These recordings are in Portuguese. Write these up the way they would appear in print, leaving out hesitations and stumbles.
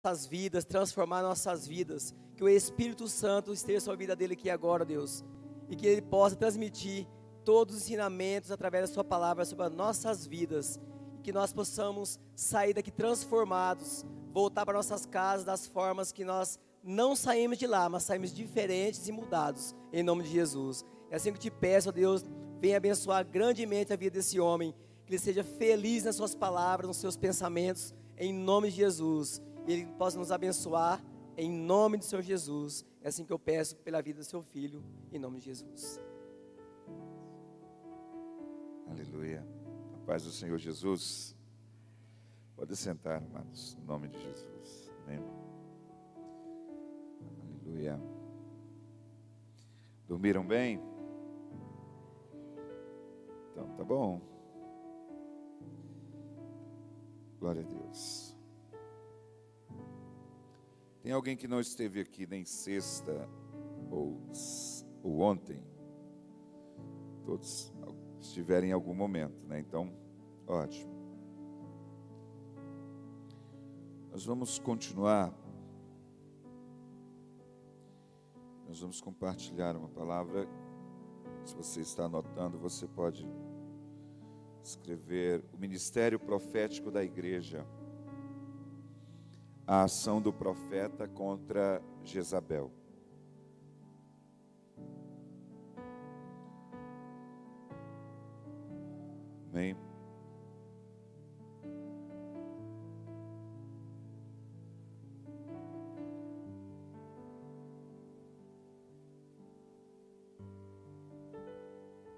nossas vidas, transformar nossas vidas. Que o Espírito Santo esteja sobre a vida dele aqui agora, Deus. E que ele possa transmitir todos os ensinamentos através da sua palavra sobre as nossas vidas. E que nós possamos sair daqui transformados, voltar para nossas casas das formas que nós não saímos de lá, mas saímos diferentes e mudados, em nome de Jesus. É assim que eu te peço, ó Deus, venha abençoar grandemente a vida desse homem, que ele seja feliz nas suas palavras, nos seus pensamentos, em nome de Jesus. E ele possa nos abençoar, em nome do Senhor Jesus. É assim que eu peço pela vida do seu filho, em nome de Jesus. Aleluia. A paz do Senhor Jesus. Pode sentar, amados, em nome de Jesus. Amém. Aleluia. Dormiram bem? Então, tá bom. Glória a Deus. Tem alguém que não esteve aqui nem sexta ou ontem? Todos estiverem em algum momento, né? Então, ótimo. Nós vamos continuar. Nós vamos compartilhar uma palavra. Se você está anotando, você pode escrever: o ministério profético da igreja, a ação do profeta contra Jezabel. Amém?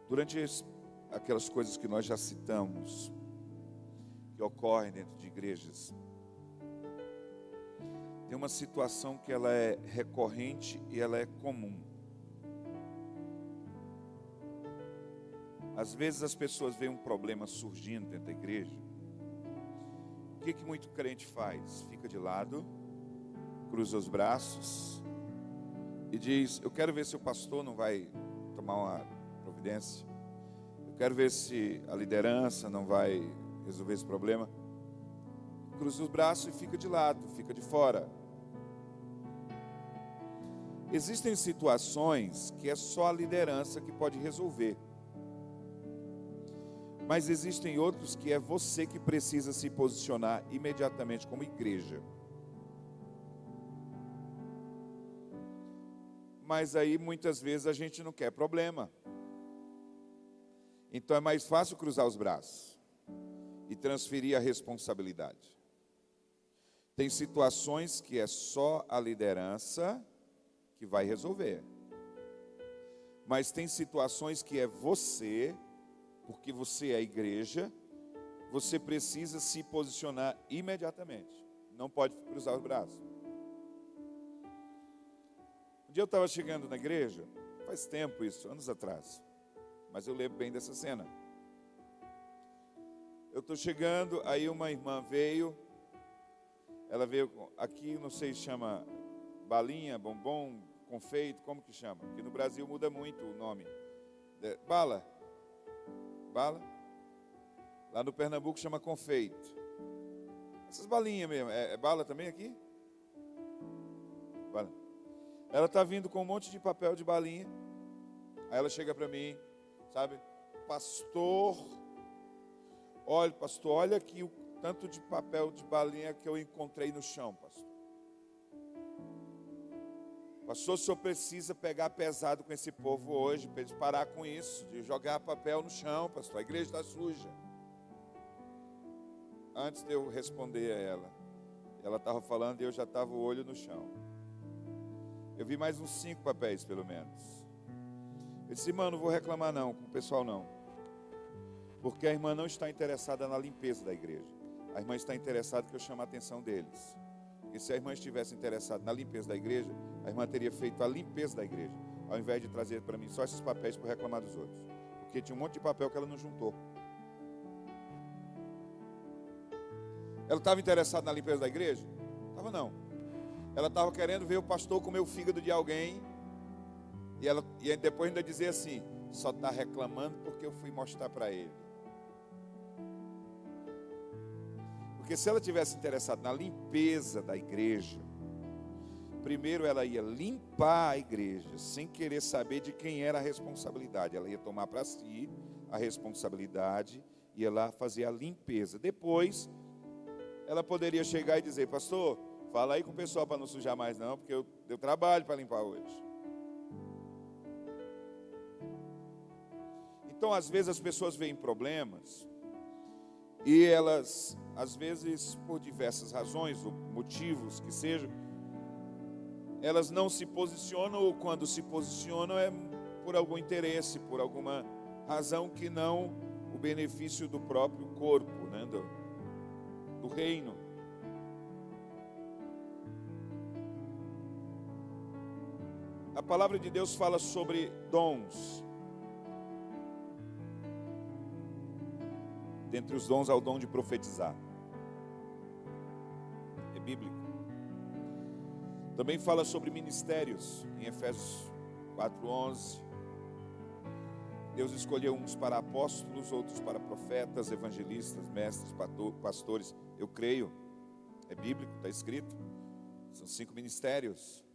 Durante aquelas coisas que nós já citamos, que ocorrem dentro de igrejas, tem uma situação que ela é recorrente e ela é comum. Às vezes as pessoas veem um problema surgindo dentro da igreja. O que muito crente faz? Fica de lado, cruza os braços e diz: eu quero ver se o pastor não vai tomar uma providência. Eu quero ver se a liderança não vai resolver esse problema. Cruza os braços e fica de lado, fica de fora. Existem situações que é só a liderança que pode resolver. Mas existem outros que é você que precisa se posicionar imediatamente como igreja. Mas aí muitas vezes a gente não quer problema. Então é mais fácil cruzar os braços e transferir a responsabilidade. Tem situações que é só a liderança que vai resolver. Mas tem situações que é você, porque você é a igreja, você precisa se posicionar imediatamente. Não pode cruzar os braços. Um dia eu estava chegando na igreja, faz tempo isso, anos atrás. Mas eu lembro bem dessa cena. Eu estou chegando, aí uma irmã veio. Ela veio aqui, não sei se chama balinha, bombom, confeito, como que chama? Porque no Brasil muda muito o nome. Bala. Bala. Lá no Pernambuco chama confeito. Essas balinhas mesmo. É bala também aqui? Bala. Ela está vindo com um monte de papel de balinha. Aí ela chega para mim, sabe? Pastor, olha aqui o tanto de papel de balinha que eu encontrei no chão, pastor. Pastor, o senhor precisa pegar pesado com esse povo hoje, para eles parar com isso, de jogar papel no chão, pastor. A igreja está suja. Antes de eu responder a ela estava falando e eu já estava o olho no chão. Eu vi mais uns 5 papéis, pelo menos. Eu disse: irmã, não vou reclamar não, com o pessoal não. Porque a irmã não está interessada na limpeza da igreja. A irmã está interessada que eu chame a atenção deles. Porque se a irmã estivesse interessada na limpeza da igreja, a irmã teria feito a limpeza da igreja, ao invés de trazer para mim só esses papéis para reclamar dos outros. Porque tinha um monte de papel que ela não juntou. Ela estava interessada na limpeza da igreja? Estava não. Ela estava querendo ver o pastor comer o fígado de alguém. E depois ainda dizer assim: só está reclamando porque eu fui mostrar para ele. Porque se ela tivesse interessado na limpeza da igreja, primeiro ela ia limpar a igreja, sem querer saber de quem era a responsabilidade. Ela ia tomar para si a responsabilidade, ia lá fazer a limpeza. Depois, ela poderia chegar e dizer: pastor, fala aí com o pessoal para não sujar mais não, porque eu trabalho para limpar hoje. Então, às vezes as pessoas veem problemas e elas, às vezes, por diversas razões ou motivos que sejam, elas não se posicionam, ou quando se posicionam é por algum interesse, por alguma razão que não o benefício do próprio corpo, né, do reino. A palavra de Deus fala sobre dons. Dentre os dons há o dom de profetizar. É bíblico. Também fala sobre ministérios, em Efésios 4:11. Deus escolheu uns para apóstolos, outros para profetas, evangelistas, mestres, pastores. Eu creio, é bíblico, está escrito. São 5 ministérios.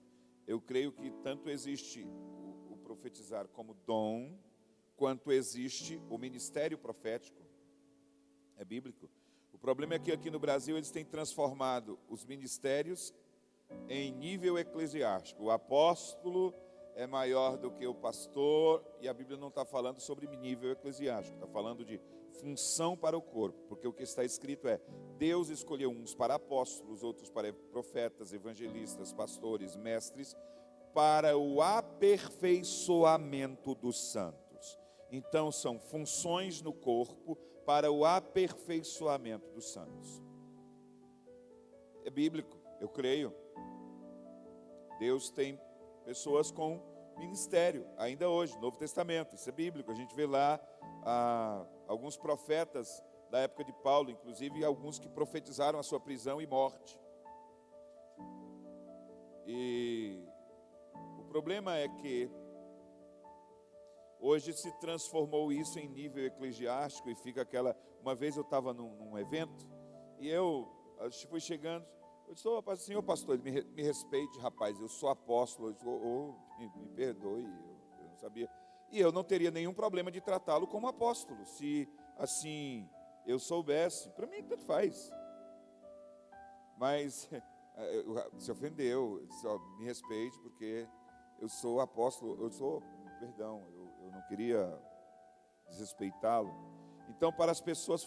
Eu creio que tanto existe o profetizar como dom, quanto existe o ministério profético. É bíblico. O problema é que aqui no Brasil eles têm transformado os ministérios em nível eclesiástico. O apóstolo é maior do que o pastor, e a Bíblia não está falando sobre nível eclesiástico, está falando de função para o corpo, porque o que está escrito é: Deus escolheu uns para apóstolos, outros para profetas, evangelistas, pastores, mestres, para o aperfeiçoamento dos santos. Então são funções no corpo para o aperfeiçoamento dos santos. É bíblico, eu creio. Deus tem pessoas com ministério, ainda hoje, Novo Testamento, isso é bíblico. A gente vê lá alguns profetas da época de Paulo, inclusive alguns que profetizaram a sua prisão e morte. E o problema é que hoje se transformou isso em nível eclesiástico e fica aquela... Uma vez eu estava num evento e eu fui chegando, eu disse: senhor pastor, ele me respeite, rapaz, eu sou apóstolo. Eu disse: me perdoe, eu não sabia. E eu não teria nenhum problema de tratá-lo como apóstolo, se assim eu soubesse. Para mim, tanto faz. Mas se ofendeu, eu disse: me respeite, porque eu sou apóstolo, eu não queria desrespeitá-lo. Então, para as pessoas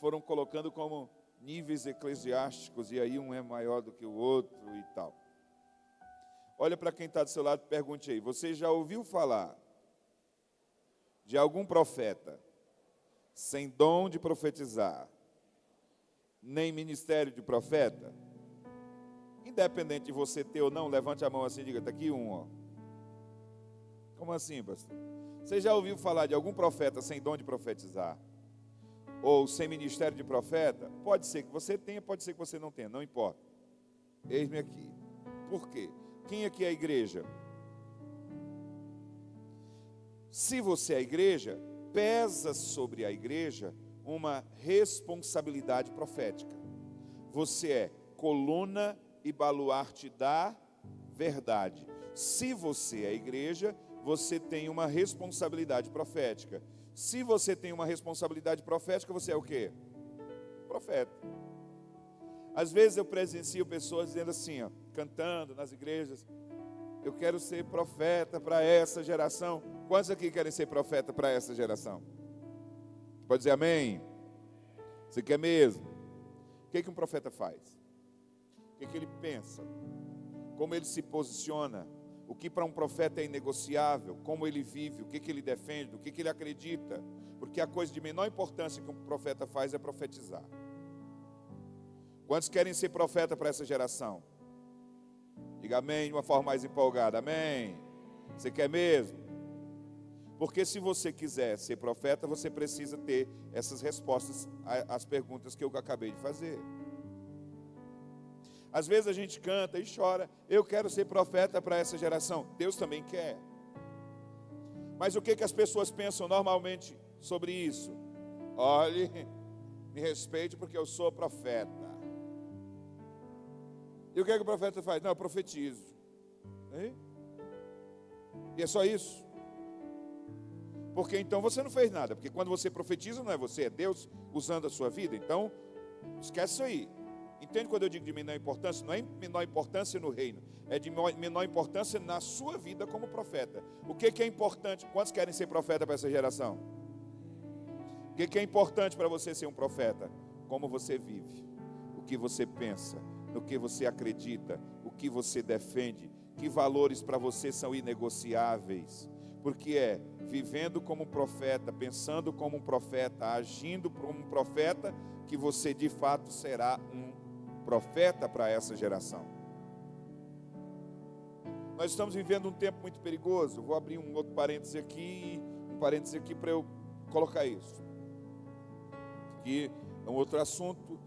foram colocando como níveis eclesiásticos, e aí um é maior do que o outro e tal. Olha para quem está do seu lado e pergunte aí: você já ouviu falar de algum profeta sem dom de profetizar, nem ministério de profeta? Independente de você ter ou não, levante a mão assim e diga: está aqui um, ó. Como assim, pastor? Você já ouviu falar de algum profeta sem dom de profetizar? Ou sem ministério de profeta? Pode ser que você tenha, pode ser que você não tenha, não importa. Eis-me aqui. Por quê? Quem aqui é a igreja? Se você é a igreja, pesa sobre a igreja uma responsabilidade profética. Você é coluna e baluarte da verdade. Se você é a igreja, você tem uma responsabilidade profética. Se você tem uma responsabilidade profética, você é o quê? Profeta. Às vezes eu presencio pessoas dizendo assim, ó, cantando nas igrejas: eu quero ser profeta para essa geração. Quantos aqui querem ser profeta para essa geração? Pode dizer amém? Você quer mesmo? O que um profeta faz? O que ele pensa? Como ele se posiciona? O que para um profeta é inegociável? Como ele vive? O que ele defende? O que ele acredita? Porque a coisa de menor importância que um profeta faz é profetizar. Quantos querem ser profeta para essa geração? Diga amém de uma forma mais empolgada. Amém? Você quer mesmo? Porque se você quiser ser profeta, você precisa ter essas respostas às perguntas que eu acabei de fazer. Às vezes a gente canta e chora: eu quero ser profeta para essa geração. Deus também quer. Mas o que as pessoas pensam normalmente sobre isso? Olhe, me respeite porque eu sou profeta. E o que é que o profeta faz? Não, eu profetizo. E é só isso. Porque então você não fez nada. Porque quando você profetiza, não é você, é Deus usando a sua vida. Então, esquece isso aí. Entende quando eu digo de menor importância? Não é menor importância no reino. É de menor importância na sua vida como profeta. O que é importante? Quantos querem ser profeta para essa geração? O que é importante para você ser um profeta? Como você vive, o que você pensa, no que você acredita, o que você defende, que valores para você são inegociáveis. Porque é vivendo como um profeta, pensando como um profeta, agindo como um profeta, que você de fato será um profeta para essa geração. Nós estamos vivendo um tempo muito perigoso. Vou abrir um outro parêntese aqui para eu colocar isso. Que é um outro assunto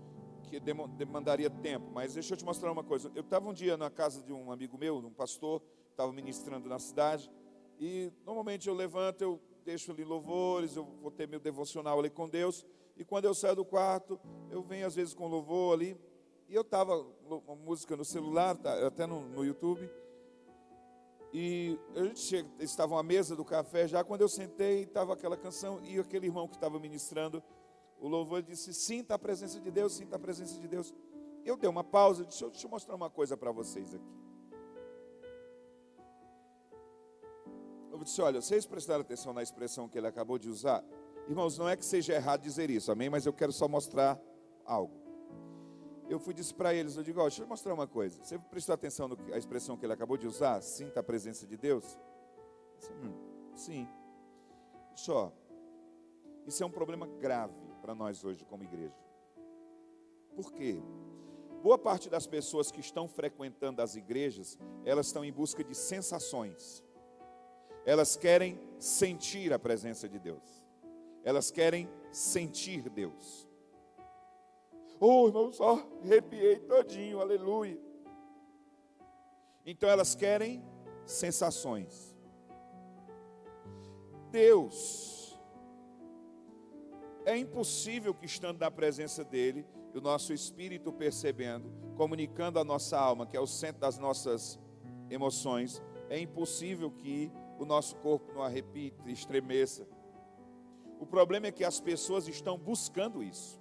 que demandaria tempo, mas deixa eu te mostrar uma coisa. Eu estava um dia na casa de um amigo meu, um pastor, estava ministrando na cidade, e normalmente eu levanto, eu deixo ali louvores, eu vou ter meu devocional ali com Deus, e quando eu saio do quarto, eu venho às vezes com louvor ali, e eu estava uma música no celular, até no YouTube, e estavam à mesa do café já, quando eu sentei, estava aquela canção, e aquele irmão que estava ministrando o louvor, ele disse: sinta a presença de Deus, sinta a presença de Deus. Eu dei uma pausa, deixa eu mostrar uma coisa para vocês aqui. Eu disse: olha, vocês prestaram atenção na expressão que ele acabou de usar? Irmãos, não é que seja errado dizer isso, amém? Mas eu quero só mostrar algo. Eu disse para eles, eu digo: deixa eu mostrar uma coisa. Você prestou atenção na expressão que ele acabou de usar? Sinta a presença de Deus? Disse, sim. Só. Isso é um problema grave para nós hoje como igreja. Por quê? Boa parte das pessoas que estão frequentando as igrejas, elas estão em busca de sensações. Elas querem sentir a presença de Deus. Elas querem sentir Deus. Oh, irmão, só arrepiei todinho, aleluia. Então elas querem sensações. Deus, é impossível que estando na presença dEle, o nosso espírito percebendo, comunicando a nossa alma, que é o centro das nossas emoções, é impossível que o nosso corpo não arrepie, estremeça. O problema é que as pessoas estão buscando isso.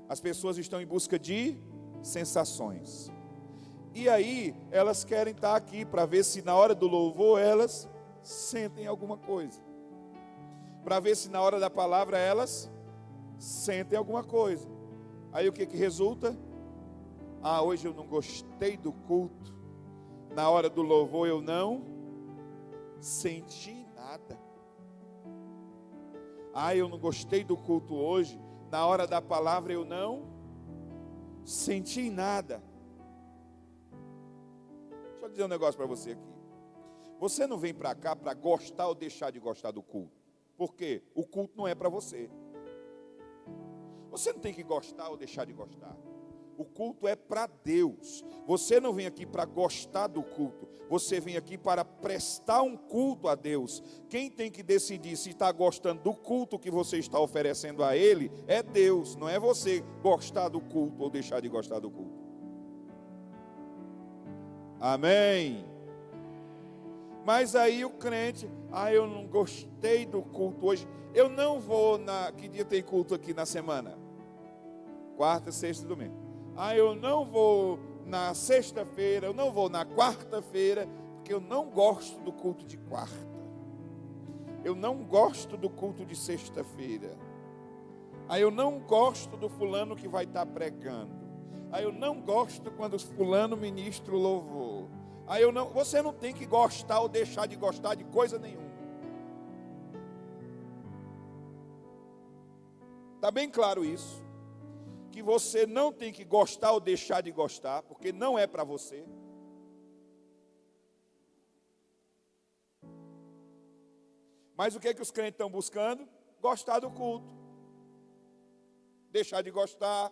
As pessoas estão em busca de sensações. E aí, elas querem estar aqui para ver se na hora do louvor elas sentem alguma coisa. Para ver se na hora da palavra elas sentem alguma coisa. Aí o que resulta? Hoje eu não gostei do culto. Na hora do louvor eu não senti nada. Eu não gostei do culto hoje. Na hora da palavra eu não senti nada. Deixa eu dizer um negócio para você aqui. Você não vem para cá para gostar ou deixar de gostar do culto. Por quê? O culto não é para você. Você não tem que gostar ou deixar de gostar. O culto é para Deus. Você não vem aqui para gostar do culto. Você vem aqui para prestar um culto a Deus. Quem tem que decidir se está gostando do culto que você está oferecendo a Ele é Deus. Não é você gostar do culto ou deixar de gostar do culto. Amém. Mas aí o crente, eu não gostei do culto hoje. Eu não vou que dia tem culto aqui na semana? Quarta, sexta e domingo. Eu não vou na sexta-feira, eu não vou na quarta-feira, porque eu não gosto do culto de quarta. Eu não gosto do culto de sexta-feira. Eu não gosto do fulano que vai estar pregando. Eu não gosto quando o fulano ministra o louvor. Você não tem que gostar ou deixar de gostar de coisa nenhuma. Está bem claro isso? Que você não tem que gostar ou deixar de gostar, porque não é para você. Mas o que é que os crentes estão buscando? Gostar do culto. Deixar de gostar.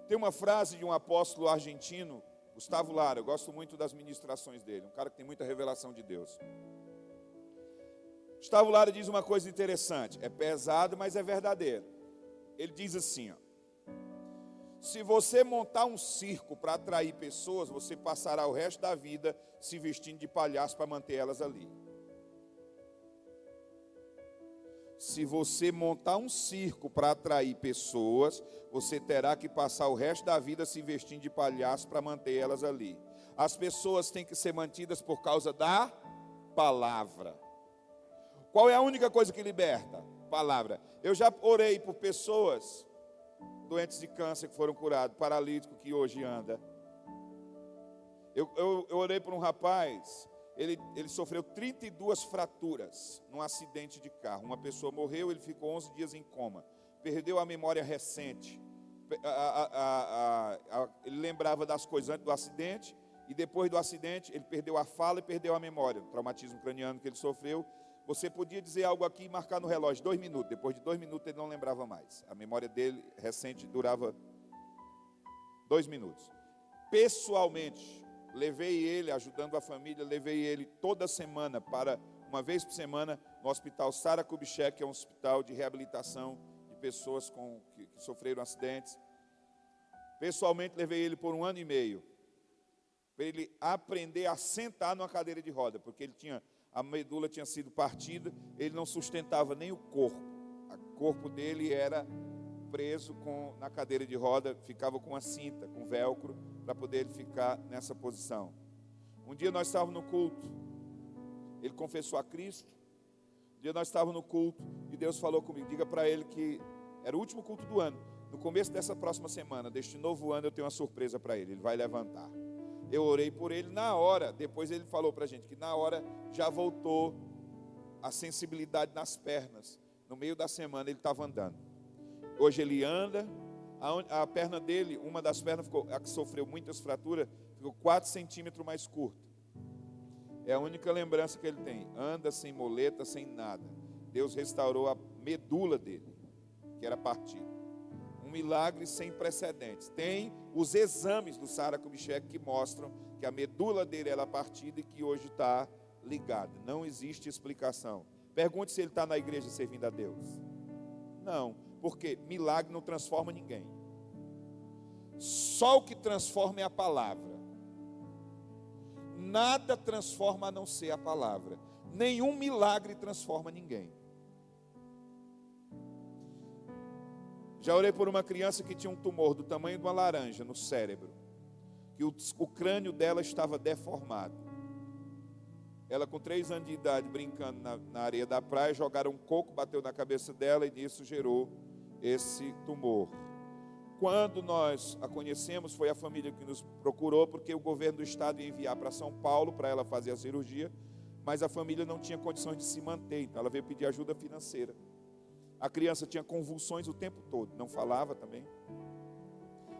Tem uma frase de um apóstolo argentino, Gustavo Lara, eu gosto muito das ministrações dele, um cara que tem muita revelação de Deus. Gustavo Lara diz uma coisa interessante, é pesado, mas é verdadeiro. Ele diz assim, Se você montar um circo para atrair pessoas, você passará o resto da vida se vestindo de palhaço para manter elas ali. Se você montar um circo para atrair pessoas, você terá que passar o resto da vida se vestindo de palhaço para manter elas ali. As pessoas têm que ser mantidas por causa da palavra. Qual é a única coisa que liberta? Palavra. Eu já orei por pessoas doentes de câncer que foram curados, paralítico que hoje anda. Eu orei por um rapaz, ele sofreu 32 fraturas num acidente de carro. Uma pessoa morreu, ele ficou 11 dias em coma. Perdeu a memória recente. Ele lembrava das coisas antes do acidente, e depois do acidente ele perdeu a fala e perdeu a memória. O traumatismo craniano que ele sofreu. Você podia dizer algo aqui e marcar no relógio 2 minutos. Depois de 2 minutos ele não lembrava mais. A memória dele recente durava 2 minutos. Pessoalmente, levei ele, ajudando a família, levei ele toda semana, uma vez por semana, no hospital Sara Kubitschek, que é um hospital de reabilitação de pessoas que sofreram acidentes. Pessoalmente, levei ele por 1 ano e meio, para ele aprender a sentar numa cadeira de roda, porque a medula tinha sido partida, ele não sustentava nem o corpo. O corpo dele era preso na cadeira de roda, ficava com uma cinta, com velcro, para poder ele ficar nessa posição. Um dia nós estávamos no culto, ele confessou a Cristo. Um dia nós estávamos no culto e Deus falou comigo, diga para ele que era o último culto do ano. No começo dessa próxima semana, deste novo ano, eu tenho uma surpresa para ele vai levantar. Eu orei por ele na hora, depois ele falou para a gente que na hora já voltou a sensibilidade nas pernas. No meio da semana ele estava andando. Hoje ele anda, a perna dele, uma das pernas a que sofreu muitas fraturas, ficou 4 centímetros mais curta. É a única lembrança que ele tem. Anda sem moleta, sem nada. Deus restaurou a medula dele, que era partida. Um milagre sem precedentes. Tem os exames do Sara Kubitschek que mostram que a medula dele era partida e que hoje está ligada. Não existe explicação. Pergunte se ele está na igreja servindo a Deus. Não, porque milagre não transforma ninguém. Só o que transforma é a palavra. Nada transforma a não ser a palavra. Nenhum milagre transforma ninguém. Já orei por uma criança que tinha um tumor do tamanho de uma laranja no cérebro, que o crânio dela estava deformado. Ela com 3 anos de idade, brincando na areia da praia, jogaram um coco, bateu na cabeça dela e nisso gerou esse tumor. Quando nós a conhecemos, foi a família que nos procurou, porque o governo do estado ia enviar para São Paulo para ela fazer a cirurgia, mas a família não tinha condições de se manter, então ela veio pedir ajuda financeira. A criança tinha convulsões o tempo todo, não falava também.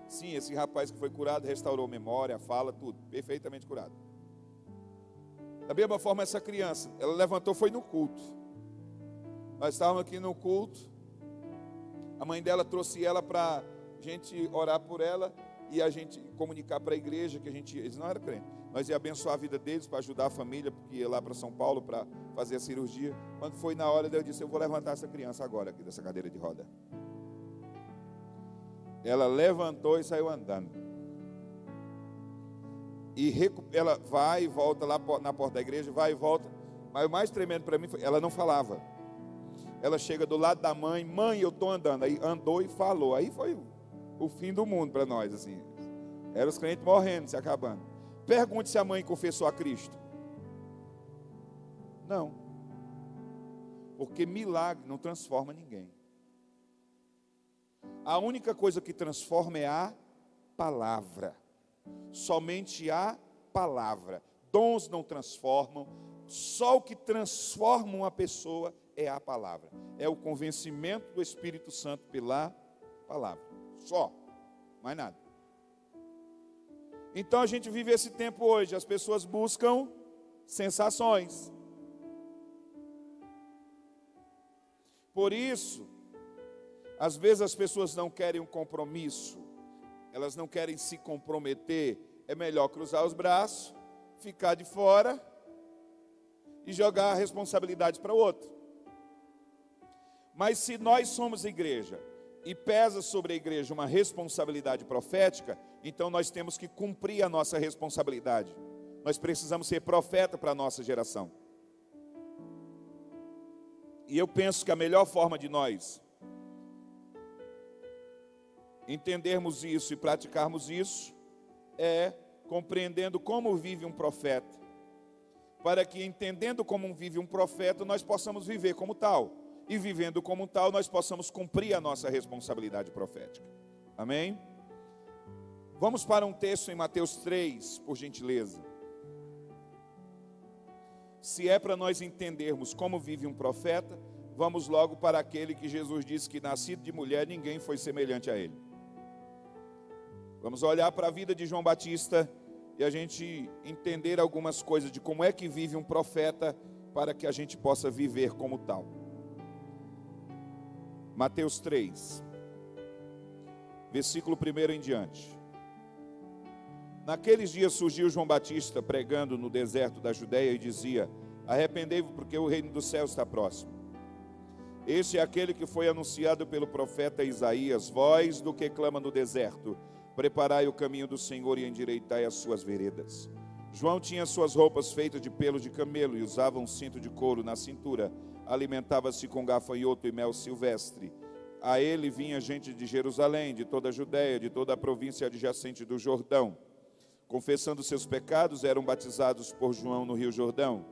Sim, esse rapaz que foi curado restaurou a memória, a fala, tudo, perfeitamente curado. Da mesma forma, essa criança, ela levantou, foi no culto. Nós estávamos aqui no culto, a mãe dela trouxe ela para a gente orar por ela e a gente comunicar para a igreja que eles não eram crentes. Nós ia abençoar a vida deles para ajudar a família, porque ia lá para São Paulo para fazer a cirurgia. Quando foi na hora, eu disse, eu vou levantar essa criança agora aqui dessa cadeira de roda. Ela levantou e saiu andando. E ela vai e volta lá na porta da igreja, vai e volta. Mas o mais tremendo para mim foi, ela não falava. Ela chega do lado da mãe, mãe, eu estou andando. Aí andou e falou. Aí foi o fim do mundo para nós, assim. Eram os crentes morrendo, se acabando. Pergunte se a mãe confessou a Cristo. Não. Porque milagre não transforma ninguém. A única coisa que transforma é a palavra. Somente a palavra. Dons não transformam. Só o que transforma uma pessoa é a palavra. É o convencimento do Espírito Santo pela palavra. Só. Mais nada. Então a gente vive esse tempo hoje. As pessoas buscam sensações. Por isso, às vezes as pessoas não querem um compromisso. Elas não querem se comprometer. É melhor cruzar os braços, ficar de fora e jogar a responsabilidade para o outro. Mas se nós somos igreja e pesa sobre a igreja uma responsabilidade profética, então nós temos que cumprir a nossa responsabilidade. Nós precisamos ser profeta para a nossa geração. E eu penso que a melhor forma de nós entendermos isso e praticarmos isso é compreendendo como vive um profeta, para que, entendendo como vive um profeta, nós possamos viver como tal, e vivendo como tal, nós possamos cumprir a nossa responsabilidade profética. Amém? Vamos para um texto em Mateus 3, por gentileza. Se é para nós entendermos como vive um profeta, vamos logo para aquele que Jesus disse que, nascido de mulher, ninguém foi semelhante a ele. Vamos olhar para a vida de João Batista e a gente entender algumas coisas de como é que vive um profeta, para que a gente possa viver como tal. Mateus 3, versículo 1 em diante. Naqueles dias surgiu João Batista pregando no deserto da Judeia e dizia: arrependei-vos, porque o reino dos céus está próximo. Este é aquele que foi anunciado pelo profeta Isaías: voz do que clama no deserto, preparai o caminho do Senhor e endireitai as suas veredas. João tinha suas roupas feitas de pelo de camelo e usava um cinto de couro na cintura. Alimentava-se com gafanhoto e mel silvestre. A ele vinha gente de Jerusalém, de toda a Judeia, de toda a província adjacente do Jordão. Confessando seus pecados, eram batizados por João no rio Jordão.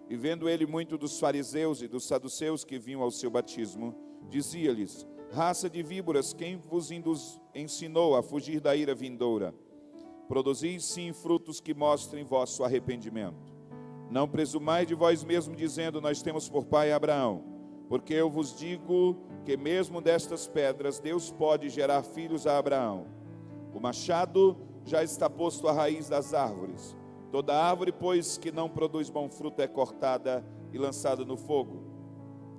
E vendo ele muito dos fariseus e dos saduceus que vinham ao seu batismo, dizia-lhes: raça de víboras, quem vos ensinou a fugir da ira vindoura? Produzis sim frutos que mostrem vosso arrependimento. Não presumais de vós mesmos, dizendo: nós temos por pai Abraão. Porque eu vos digo que mesmo destas pedras Deus pode gerar filhos a Abraão. O machado já está posto à raiz das árvores. Toda árvore, pois, que não produz bom fruto é cortada e lançada no fogo.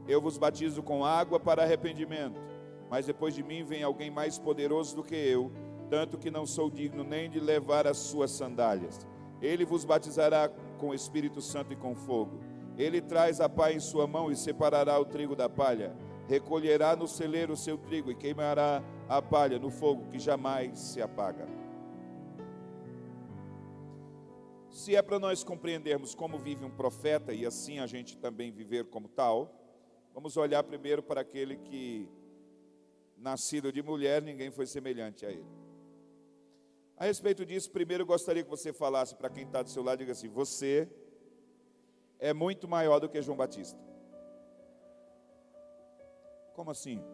Eu vos batizo com água para arrependimento, mas depois de mim vem alguém mais poderoso do que eu, tanto que não sou digno nem de levar as suas sandálias. Ele vos batizará com o Espírito Santo e com fogo. Ele traz a pá em sua mão e separará o trigo da palha. Recolherá no celeiro o seu trigo e queimará a palha no fogo que jamais se apaga. Se é para nós compreendermos como vive um profeta e assim a gente também viver como tal, vamos olhar primeiro para aquele que, nascido de mulher, ninguém foi semelhante a ele. A respeito disso, primeiro eu gostaria que você falasse para quem está do seu lado, diga assim: você é muito maior do que João Batista. Como assim?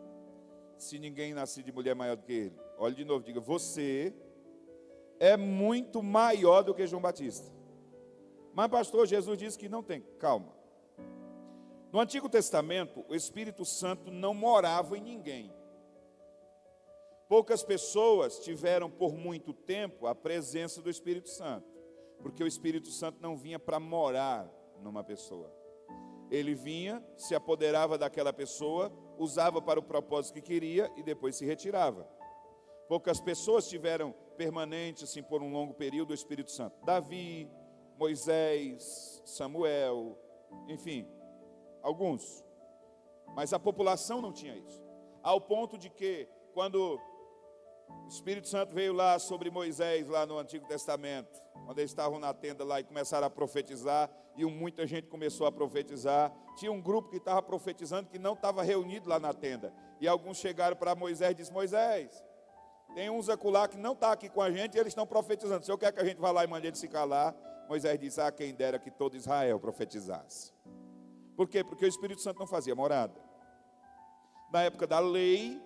Se ninguém nascido de mulher é maior do que ele. Olhe de novo, diga: você é muito maior do que João Batista. Mas pastor, Jesus disse que não tem. Calma. No Antigo Testamento, o Espírito Santo não morava em ninguém. Poucas pessoas tiveram por muito tempo a presença do Espírito Santo, porque o Espírito Santo não vinha para morar numa pessoa. Ele vinha, se apoderava daquela pessoa, usava para o propósito que queria e depois se retirava. Poucas pessoas tiveram permanente, assim, por um longo período, o Espírito Santo. Davi, Moisés, Samuel, enfim, alguns. Mas a população não tinha isso. Ao ponto de que, quando o Espírito Santo veio lá sobre Moisés, lá no Antigo Testamento, quando eles estavam na tenda lá e começaram a profetizar, e muita gente começou a profetizar, tinha um grupo que estava profetizando que não estava reunido lá na tenda. E alguns chegaram para Moisés e disseram: Moisés, tem uns acolá que não estão aqui com a gente e eles estão profetizando. O senhor quer que a gente vá lá e mande eles se calar? Moisés disse: ah, quem dera que todo Israel profetizasse. Por quê? Porque o Espírito Santo não fazia morada. Na época da lei,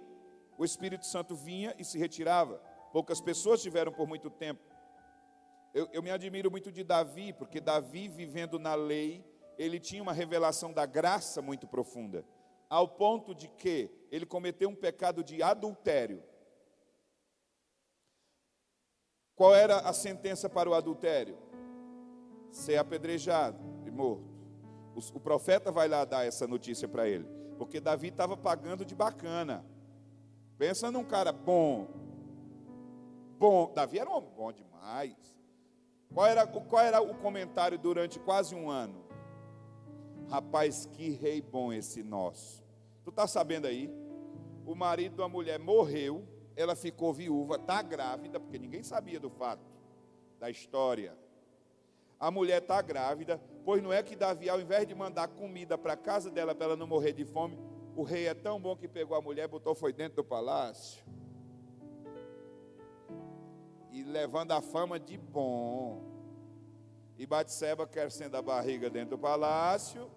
o Espírito Santo vinha e se retirava. Poucas pessoas tiveram por muito tempo. Eu me admiro muito de Davi, porque Davi, vivendo na lei, ele tinha uma revelação da graça muito profunda, ao ponto de que ele cometeu um pecado de adultério. Qual era a sentença para o adultério? Ser apedrejado e morto. O profeta vai lá dar essa notícia para ele, porque Davi estava pagando de bacana. Pensa num cara bom. Davi era um homem bom demais. Qual era o comentário durante quase um ano? Rapaz, que rei bom esse nosso. Tu está sabendo aí? o marido da mulher morreu, ela ficou viúva, está grávida, porque ninguém sabia do fato, da história. A mulher está grávida, pois não é que Davi, ao invés de mandar comida para a casa dela, para ela não morrer de fome, o rei é tão bom que pegou a mulher, botou foi dentro do palácio, e levando a fama de bom. E Batseba crescendo a barriga dentro do palácio,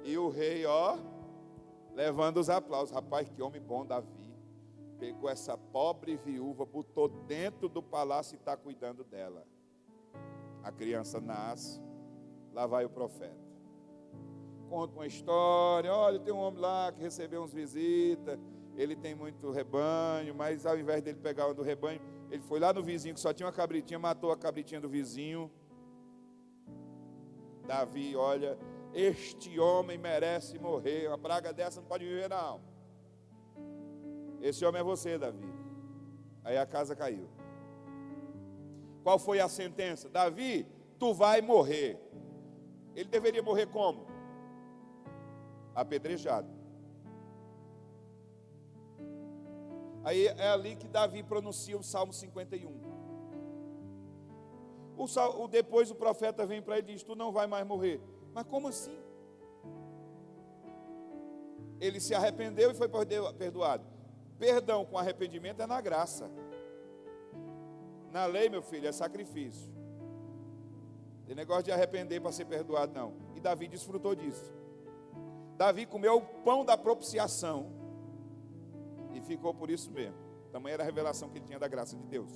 e o rei, levando os aplausos. Rapaz, que homem bom, Davi. Pegou essa pobre viúva, botou dentro do palácio e está cuidando dela. A criança nasce, lá vai o profeta. Conta uma história, olha, tem um homem lá que recebeu uns visitas, ele tem muito rebanho, mas ao invés dele pegar uma do rebanho, ele foi lá no vizinho que só tinha uma cabritinha, matou a cabritinha do vizinho. Davi, olha, este homem merece morrer, uma praga dessa não pode viver não. Esse homem é você, Davi. Aí a casa caiu. Qual foi a sentença? Davi, tu vai morrer. Ele deveria morrer como? Apedrejado. Aí é ali que Davi pronuncia o Salmo 51. Depois o profeta vem para ele e diz, tu não vai mais morrer. Mas como assim? Ele se arrependeu e foi perdoado. Perdão com arrependimento é na graça. Na lei, meu filho, é sacrifício. Tem negócio de arrepender para ser perdoado, não. E Davi desfrutou disso. Davi comeu o pão da propiciação e ficou por isso mesmo. Tamanha era a revelação que ele tinha da graça de Deus.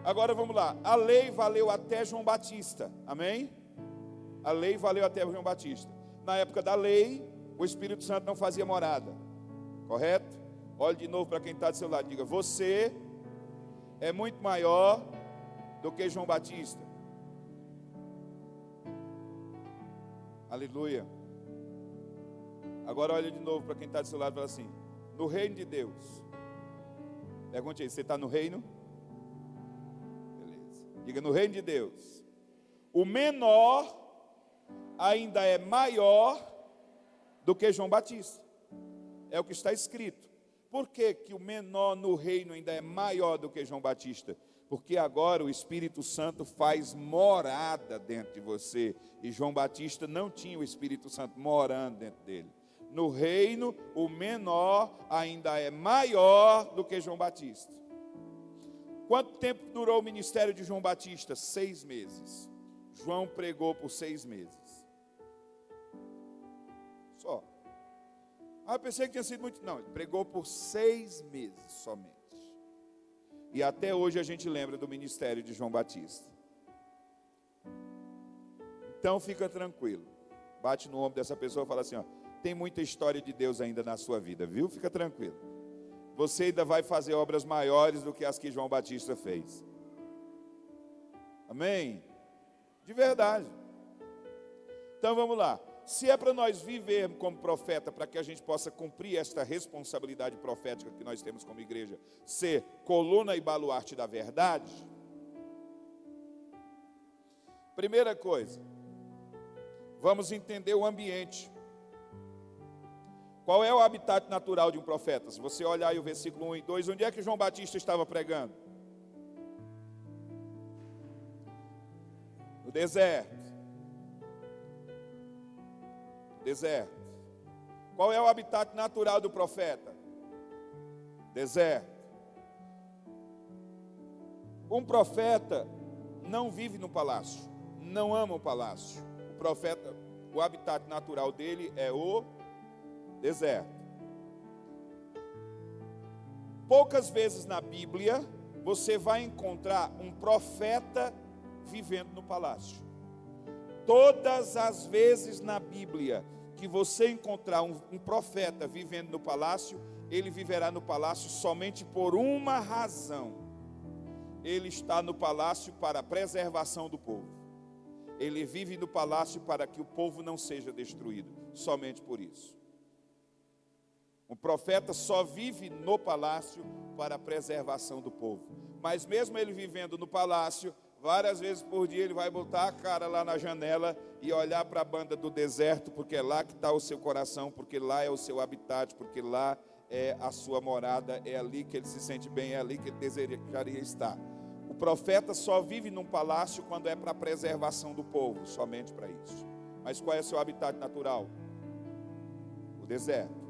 Agora vamos lá. A lei valeu até João Batista. Amém? A lei valeu até João Batista. Na época da lei, o Espírito Santo não fazia morada. Correto? Olhe de novo para quem está do seu lado. Diga, você é muito maior do que João Batista. Aleluia. Agora olha de novo para quem está do seu lado e fala assim, no reino de Deus. Pergunte aí, você está no reino? Beleza. Diga, no reino de Deus. O menor ainda é maior do que João Batista. É o que está escrito. Por que que o menor no reino ainda é maior do que João Batista? Porque agora o Espírito Santo faz morada dentro de você. E João Batista não tinha o Espírito Santo morando dentro dele. No reino, o menor ainda é maior do que João Batista. Quanto tempo durou o ministério de João Batista? 6 meses. João pregou por 6 meses. Só. Eu pensei que tinha sido muito. Não, ele pregou por 6 meses somente. E até hoje a gente lembra do ministério de João Batista. Então fica tranquilo. Bate no ombro dessa pessoa e fala assim, tem muita história de Deus ainda na sua vida, viu? Fica tranquilo. Você ainda vai fazer obras maiores do que as que João Batista fez. Amém? De verdade. Então vamos lá. Se é para nós vivermos como profeta, para que a gente possa cumprir esta responsabilidade profética que nós temos como igreja, ser coluna e baluarte da verdade, primeira coisa, vamos entender o ambiente. Qual é o habitat natural de um profeta? Se você olhar aí o versículo 1 e 2, onde é que João Batista estava pregando? No deserto. Deserto. Qual é o habitat natural do profeta? Deserto. Um profeta não vive no palácio, não ama o palácio. O profeta, o habitat natural dele é o deserto. Poucas vezes na Bíblia você vai encontrar um profeta vivendo no palácio. Todas as vezes na Bíblia que você encontrar um profeta vivendo no palácio, ele viverá no palácio somente por uma razão. Ele está no palácio para a preservação do povo. Ele vive no palácio para que o povo não seja destruído, somente por isso. Um profeta só vive no palácio para a preservação do povo. Mas mesmo ele vivendo no palácio, várias vezes por dia ele vai botar a cara lá na janela e olhar para a banda do deserto, porque é lá que está o seu coração, porque lá é o seu habitat, porque lá é a sua morada, é ali que ele se sente bem, é ali que ele desejaria estar. O profeta só vive num palácio quando é para a preservação do povo, somente para isso. Mas qual é o seu habitat natural? O deserto.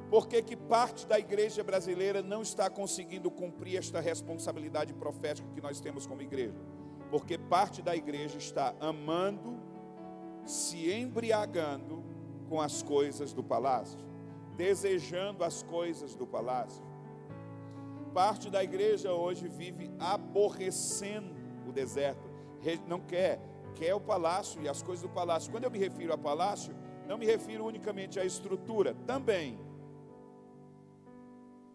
Por que que parte da igreja brasileira não está conseguindo cumprir esta responsabilidade profética que nós temos como igreja? Porque parte da igreja está amando, se embriagando com as coisas do palácio, desejando as coisas do palácio. Parte da igreja hoje vive aborrecendo o deserto, não quer o palácio e as coisas do palácio. Quando eu me refiro a palácio, não me refiro unicamente à estrutura, também.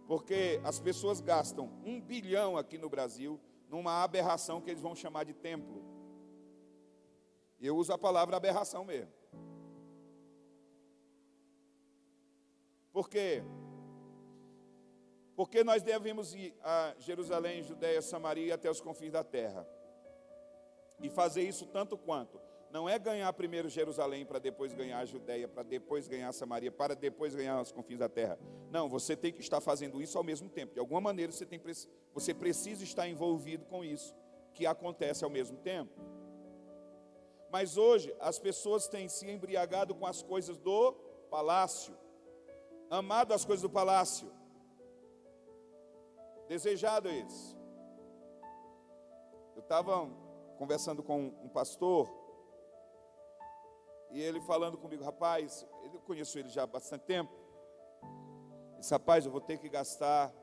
Porque as pessoas gastam 1 bilhão aqui no Brasil numa aberração que eles vão chamar de templo. E eu uso a palavra aberração mesmo. Por quê? Porque nós devemos ir a Jerusalém, Judeia, Samaria até os confins da terra. E fazer isso tanto quanto. Não é ganhar primeiro Jerusalém para depois ganhar a Judeia, para depois ganhar Samaria, para depois ganhar os confins da terra. Não, você tem que estar fazendo isso ao mesmo tempo. De alguma maneira você precisa estar envolvido com isso, que acontece ao mesmo tempo. Mas hoje as pessoas têm se embriagado com as coisas do palácio, amado as coisas do palácio, desejado isso. Eu estava conversando com um pastor, e ele falando comigo, rapaz, eu conheço ele já há bastante tempo. Ele disse, rapaz, eu vou ter que gastar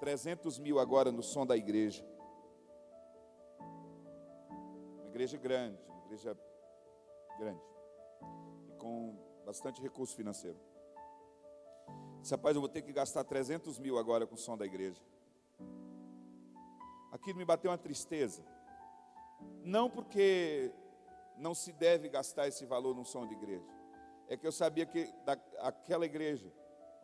300 mil agora no som da igreja. Uma igreja grande, e com bastante recurso financeiro. Ele disse, rapaz, eu vou ter que gastar 300 mil agora com o som da igreja. Aquilo me bateu uma tristeza. Não porque não se deve gastar esse valor num som de igreja. É que eu sabia que aquela igreja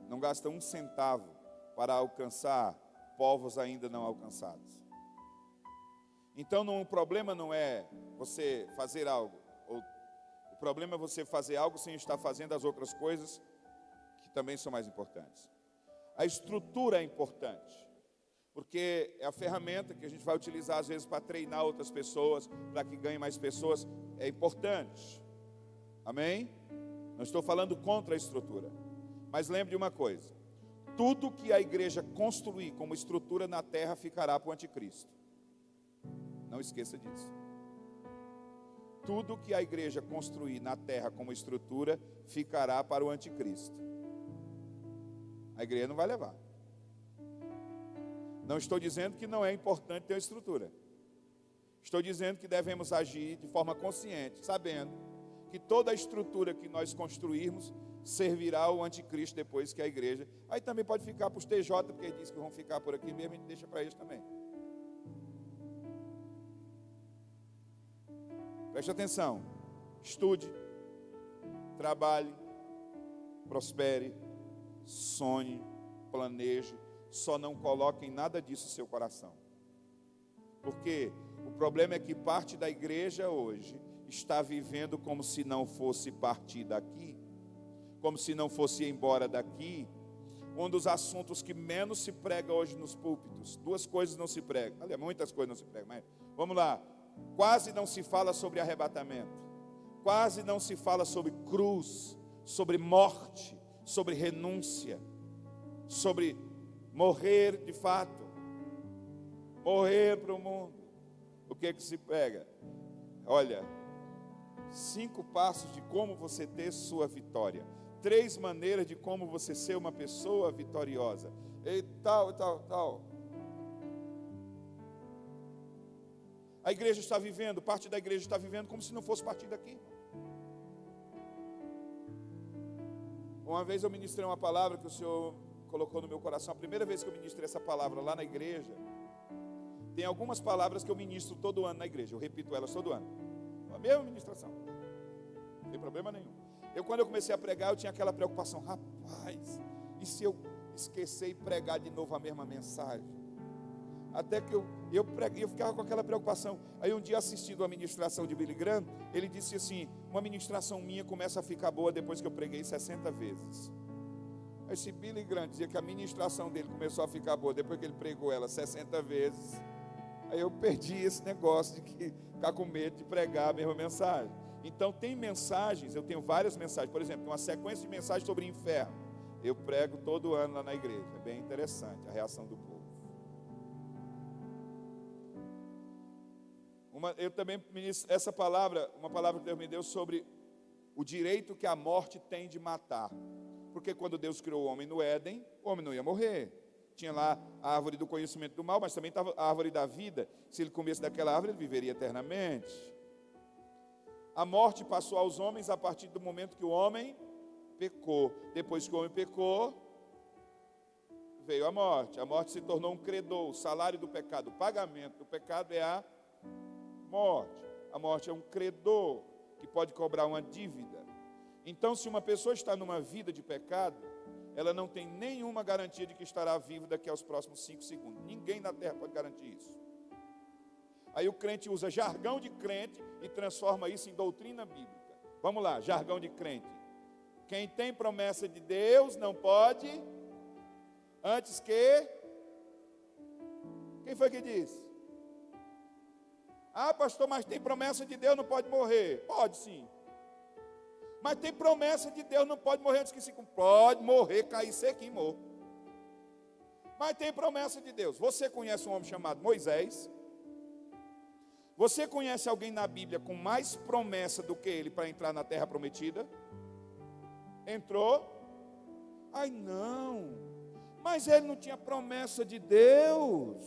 não gasta 1 centavo para alcançar povos ainda não alcançados. Então o problema não é você fazer algo. O problema é você fazer algo sem estar fazendo as outras coisas que também são mais importantes. A estrutura é importante. Porque é a ferramenta que a gente vai utilizar às vezes para treinar outras pessoas, para que ganhe mais pessoas, é importante. Amém? Não estou falando contra a estrutura. Mas lembre de uma coisa: tudo que a igreja construir como estrutura na terra ficará para o anticristo. Não esqueça disso. Tudo que a igreja construir na terra como estrutura ficará para o anticristo. A igreja não vai levar. Não estou dizendo que não é importante ter uma estrutura. Estou dizendo que devemos agir de forma consciente, sabendo que toda a estrutura que nós construirmos servirá ao anticristo depois que a igreja. Aí também pode ficar para os TJ, porque ele diz que vão ficar por aqui mesmo, a gente deixa para eles também. Preste atenção. Estude, trabalhe, prospere, sonhe, planeje. Só não coloquem nada disso no seu coração. Porque o problema é que parte da igreja hoje está vivendo como se não fosse partir daqui, como se não fosse ir embora daqui. Um dos assuntos que menos se prega hoje nos púlpitos, 2 coisas não se pregam, aliás, muitas coisas não se pregam, mas vamos lá. Quase não se fala sobre arrebatamento, quase não se fala sobre cruz, sobre morte, sobre renúncia, sobre morrer de fato, morrer para o mundo. O que é que se prega? Olha, 5 passos de como você ter sua vitória, 3 maneiras de como você ser uma pessoa vitoriosa, e tal. A igreja está vivendo, parte da igreja está vivendo como se não fosse partir daqui. Uma vez eu ministrei uma palavra que o Senhor colocou no meu coração. A primeira vez que eu ministrei essa palavra lá na igreja. Tem algumas palavras que eu ministro todo ano na igreja. Eu repito elas todo ano. A mesma ministração. Não tem problema nenhum. Quando eu comecei a pregar, eu tinha aquela preocupação. Rapaz, e se eu esquecer e pregar de novo a mesma mensagem? Até que eu ficava com aquela preocupação. Aí um dia, assistindo a ministração de Billy Graham, ele disse assim: uma ministração minha começa a ficar boa depois que eu preguei 60 vezes. Esse Billy Graham dizia que a ministração dele começou a ficar boa depois que ele pregou ela 60 vezes. Aí eu perdi esse negócio de ficar com medo de pregar a mesma mensagem. Então tem mensagens, eu tenho várias mensagens. Por exemplo, uma sequência de mensagens sobre inferno. Eu prego todo ano lá na igreja. É bem interessante a reação do povo. Eu também ministro essa palavra, uma palavra que Deus me deu sobre o direito que a morte tem de matar. Porque quando Deus criou o homem no Éden, o homem não ia morrer. Tinha lá a árvore do conhecimento do mal, mas também estava a árvore da vida. Se ele comesse daquela árvore, ele viveria eternamente. A morte passou aos homens a partir do momento que o homem pecou. Depois que o homem pecou, veio a morte. A morte se tornou um credor, o salário do pecado. O pagamento do pecado é a morte. A morte é um credor que pode cobrar uma dívida. Então, se uma pessoa está numa vida de pecado, ela não tem nenhuma garantia de que estará vivo daqui aos próximos 5 segundos. Ninguém na terra pode garantir isso. Aí o crente usa jargão de crente e transforma isso em doutrina bíblica. Vamos lá, jargão de crente. Quem tem promessa de Deus não pode, antes que... Quem foi que disse? Ah, pastor, mas tem promessa de Deus, não pode morrer. Pode sim. Mas tem promessa de Deus, não pode morrer antes que se cumpra. Pode morrer, cair sequinho, morro. Mas tem promessa de Deus. Você conhece um homem chamado Moisés? Você conhece alguém na Bíblia com mais promessa do que ele para entrar na terra prometida? Entrou? Ai não, mas ele não tinha promessa de Deus.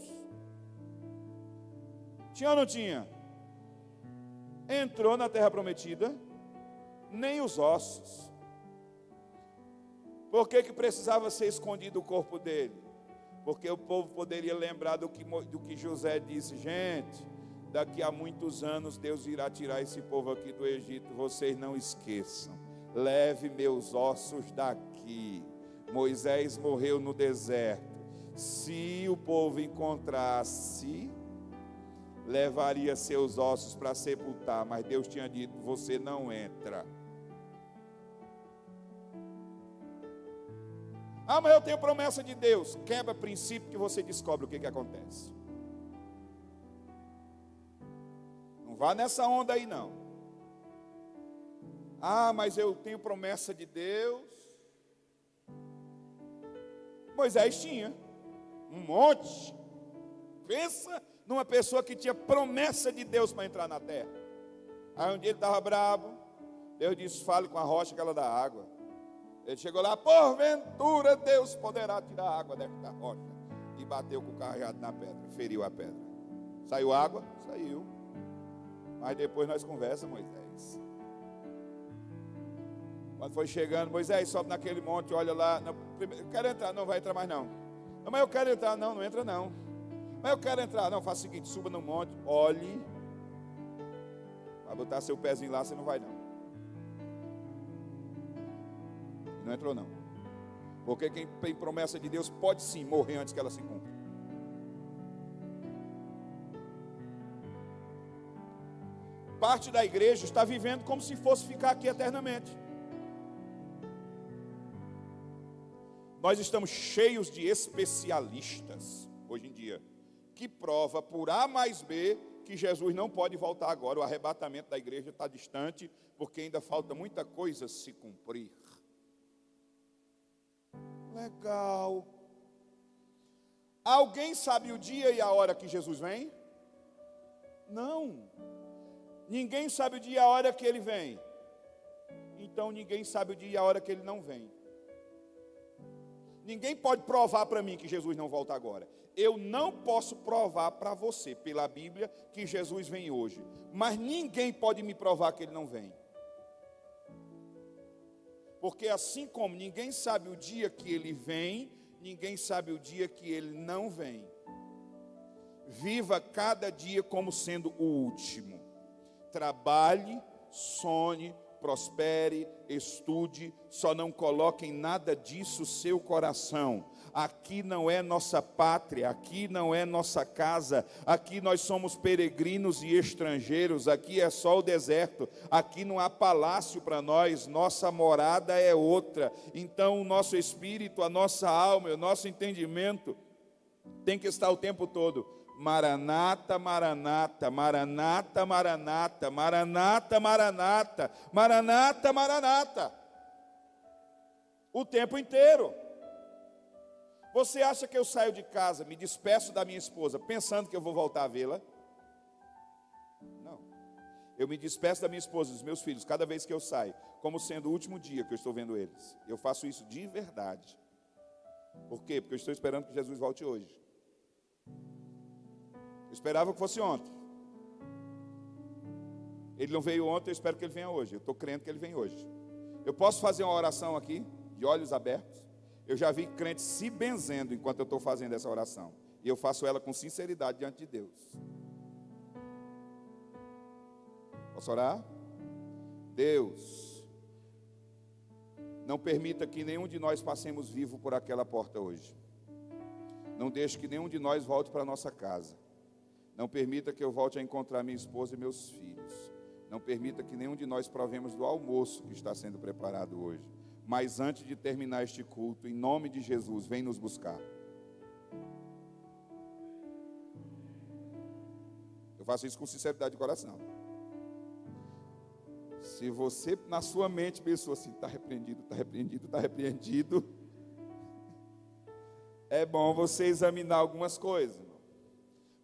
Tinha ou não tinha? Entrou na terra prometida, nem os ossos. Por que precisava ser escondido o corpo dele? Porque o povo poderia lembrar do que José disse: gente, daqui a muitos anos Deus irá tirar esse povo aqui do Egito, vocês não esqueçam, leve meus ossos daqui. Moisés morreu no deserto. Se o povo encontrasse, levaria seus ossos para sepultar, mas Deus tinha dito: você não entra. Ah, mas eu tenho promessa de Deus. Quebra princípio que você descobre o que acontece. Não vá nessa onda aí não. Ah, mas eu tenho promessa de Deus. Moisés tinha um monte. Pensa numa pessoa que tinha promessa de Deus para entrar na terra. Aí um dia ele estava bravo. Deus disse: fale com a rocha que ela dá água. Ele chegou lá: porventura Deus poderá tirar a água desta rocha. E bateu com o cajado na pedra, feriu a pedra. Saiu água? Saiu. Mas depois nós conversamos, Moisés. Quando foi chegando, Moisés sobe naquele monte, olha lá. Eu quero entrar, não vai entrar mais não. Não, mas eu quero entrar, não, não entra não. Mas eu quero entrar, não, faça o seguinte: suba no monte, olhe. Vai botar seu pezinho lá, você não vai não. Não entrou não. Porque quem tem promessa de Deus pode sim morrer antes que ela se cumpra. Parte da igreja está vivendo como se fosse ficar aqui eternamente. Nós estamos cheios de especialistas hoje em dia, que prova por A mais B que Jesus não pode voltar agora. O arrebatamento da igreja está distante, porque ainda falta muita coisa se cumprir. Legal. Alguém sabe o dia e a hora que Jesus vem? Não. Ninguém sabe o dia e a hora que ele vem. Então ninguém sabe o dia e a hora que ele não vem. Ninguém pode provar para mim que Jesus não volta agora. Eu não posso provar para você, pela Bíblia, que Jesus vem hoje. Mas ninguém pode me provar que ele não vem. Porque assim como ninguém sabe o dia que ele vem, ninguém sabe o dia que ele não vem. Viva cada dia como sendo o último. Trabalhe, sonhe, prospere, estude, só não coloque em nada disso seu coração. aqui não é nossa pátria, aqui não é nossa casa, aqui nós somos peregrinos e estrangeiros, aqui é só o deserto, aqui não há palácio para nós, nossa morada é outra. Então o nosso espírito, a nossa alma, o nosso entendimento tem que estar o tempo todo: Maranata, Maranata, Maranata, Maranata, Maranata, Maranata, Maranata, Maranata. O tempo inteiro. Você acha que eu saio de casa, me despeço da minha esposa, pensando que eu vou voltar a vê-la? Não. Eu me despeço da minha esposa, dos meus filhos, cada vez que eu saio, como sendo o último dia que eu estou vendo eles. Eu faço isso de verdade. Por quê? Porque eu estou esperando que Jesus volte hoje. Eu esperava que fosse ontem. Ele não veio ontem, eu espero que ele venha hoje. Eu estou crendo que ele vem hoje. Eu posso fazer uma oração aqui, de olhos abertos? Eu já vi crentes se benzendo enquanto eu estou fazendo essa oração. E eu faço ela com sinceridade diante de Deus. Posso orar? Deus, não permita que nenhum de nós passemos vivo por aquela porta hoje. Não deixe que nenhum de nós volte para a nossa casa. Não permita que eu volte a encontrar minha esposa e meus filhos. Não permita que nenhum de nós provemos do almoço que está sendo preparado hoje. Mas antes de terminar este culto, em nome de Jesus, vem nos buscar. Eu faço isso com sinceridade de coração. Se você na sua mente pensou assim: está repreendido, está repreendido, está repreendido, é bom você examinar algumas coisas.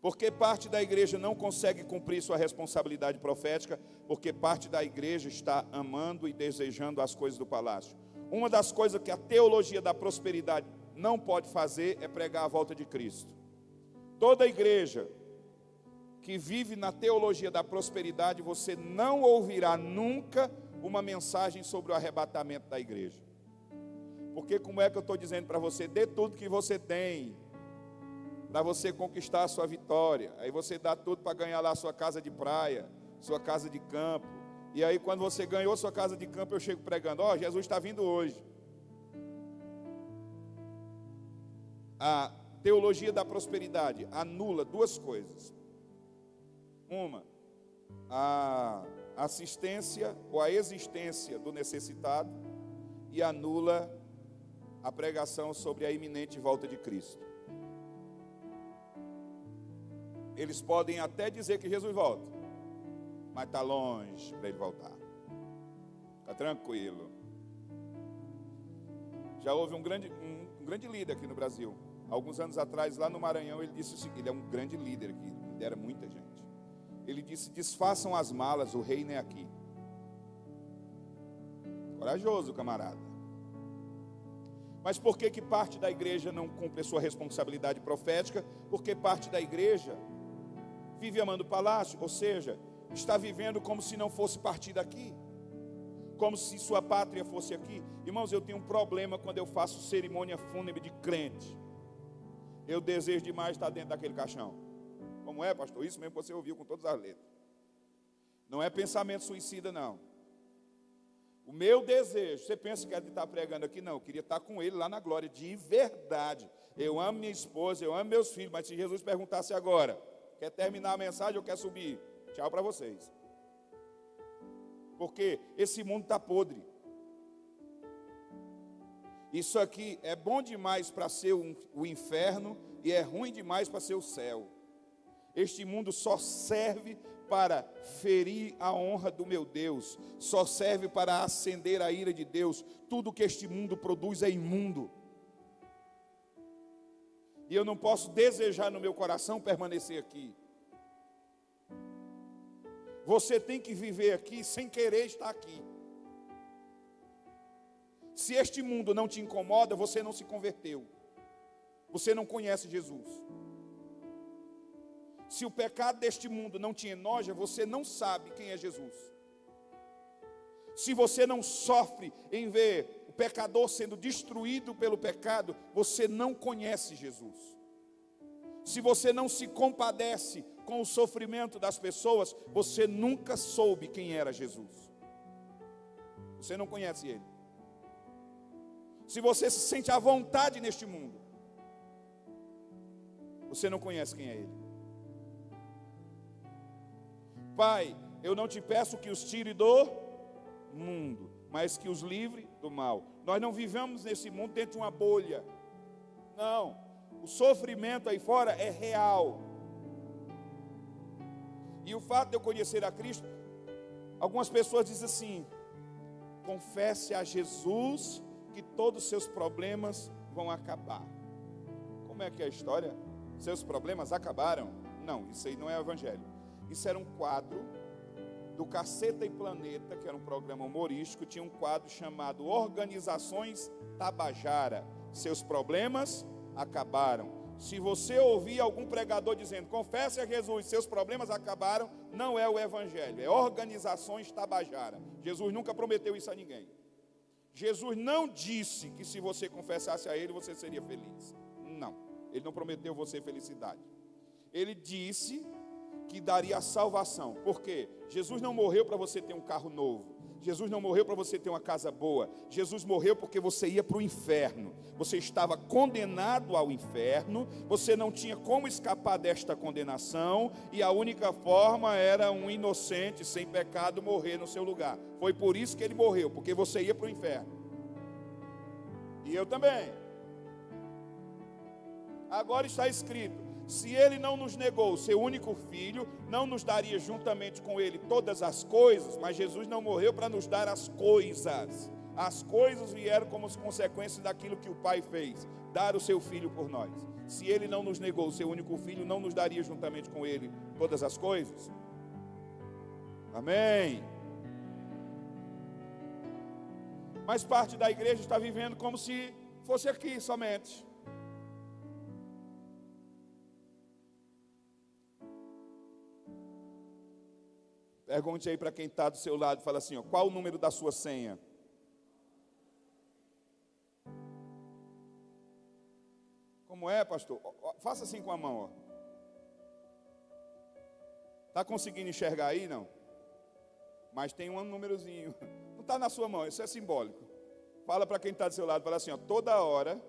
Porque parte da igreja não consegue cumprir sua responsabilidade profética, porque parte da igreja está amando e desejando as coisas do palácio. Uma das coisas que a teologia da prosperidade não pode fazer é pregar a volta de Cristo. Toda igreja que vive na teologia da prosperidade, você não ouvirá nunca uma mensagem sobre o arrebatamento da igreja. Porque como é que eu estou dizendo para você? Dê tudo que você tem para você conquistar a sua vitória. Aí você dá tudo para ganhar lá a sua casa de praia, sua casa de campo. E aí quando você ganhou sua casa de campo, eu chego pregando: ó, Jesus está vindo hoje. A teologia da prosperidade anula duas coisas. Uma, a assistência ou a existência do necessitado, e anula a pregação sobre a iminente volta de Cristo. Eles podem até dizer que Jesus volta, mas está longe para ele voltar. Está tranquilo. Já houve um grande líder aqui no Brasil. Alguns anos atrás, lá no Maranhão, ele disse o seguinte: ele é um grande líder aqui, lidera muita gente. Ele disse: desfaçam as malas, o reino é aqui. Corajoso, camarada. Mas por que parte da igreja não cumpre a sua responsabilidade profética? Porque parte da igreja vive amando o palácio, ou seja, está vivendo como se não fosse partir daqui, como se sua pátria fosse aqui. Irmãos, eu tenho um problema quando eu faço cerimônia fúnebre de crente. Eu desejo demais estar dentro daquele caixão. Como é, pastor? Isso mesmo que você ouviu com todas as letras. Não é pensamento suicida, não. O meu desejo, você pensa que é de estar pregando aqui? Não, eu queria estar com ele lá na glória, de verdade. Eu amo minha esposa, eu amo meus filhos, mas se Jesus perguntasse agora: quer terminar a mensagem ou quer subir? Tchau para vocês. Porque esse mundo está podre. Isso aqui é bom demais para ser o inferno e é ruim demais para ser o céu. Este mundo só serve para ferir a honra do meu Deus, só serve para acender a ira de Deus. Tudo que este mundo produz é imundo. E eu não posso desejar no meu coração permanecer aqui. Você tem que viver aqui sem querer estar aqui. Se este mundo não te incomoda, você não se converteu. Você não conhece Jesus. Se o pecado deste mundo não te enoja, você não sabe quem é Jesus. Se você não sofre em ver o pecador sendo destruído pelo pecado, você não conhece Jesus. Se você não se compadece com o sofrimento das pessoas, você nunca soube quem era Jesus. Você não conhece Ele. Se você se sente à vontade neste mundo, Você não conhece quem é Ele. Pai, eu não te peço que os tire do mundo, mas que os livre do mal. Nós não vivemos nesse mundo dentro de uma bolha. Não, o sofrimento aí fora é real. E o fato de eu conhecer a Cristo, algumas pessoas dizem assim: confesse a Jesus que todos os seus problemas vão acabar. Como é que é a história? Seus problemas acabaram? Não, isso aí não é evangelho. Isso era um quadro do Caceta e Planeta, que era um programa humorístico. Tinha um quadro chamado Organizações Tabajara. Seus problemas acabaram. Se você ouvir algum pregador dizendo, confesse a Jesus, seus problemas acabaram, não é o evangelho, é Organizações Tabajara. Jesus nunca prometeu isso a ninguém. Jesus não disse que se você confessasse a Ele, você seria feliz. Não, Ele não prometeu você felicidade. Ele disse que daria a salvação. Por quê? Jesus não morreu para você ter um carro novo. Jesus não morreu para você ter uma casa boa. Jesus morreu porque você ia para o inferno. Você estava condenado ao inferno. Você não tinha como escapar desta condenação. E a única forma era um inocente, sem pecado, morrer no seu lugar. Foi por isso que Ele morreu, porque você ia para o inferno. E eu também. Agora está escrito: se Ele não nos negou o seu único filho, não nos daria juntamente com Ele todas as coisas. Mas Jesus não morreu para nos dar as coisas. As coisas vieram como consequência daquilo que o Pai fez, dar o seu filho por nós. Se Ele não nos negou o seu único filho, não nos daria juntamente com Ele todas as coisas? Amém. Mas parte da igreja está vivendo como se fosse aqui somente. Pergunte aí para quem está do seu lado, fala assim, ó, qual o número da sua senha? Como é, pastor? Faça assim com a mão, ó. Está conseguindo enxergar aí, não? Mas tem um númerozinho. Não está na sua mão, isso é simbólico. Fala para quem está do seu lado, fala assim, ó, toda hora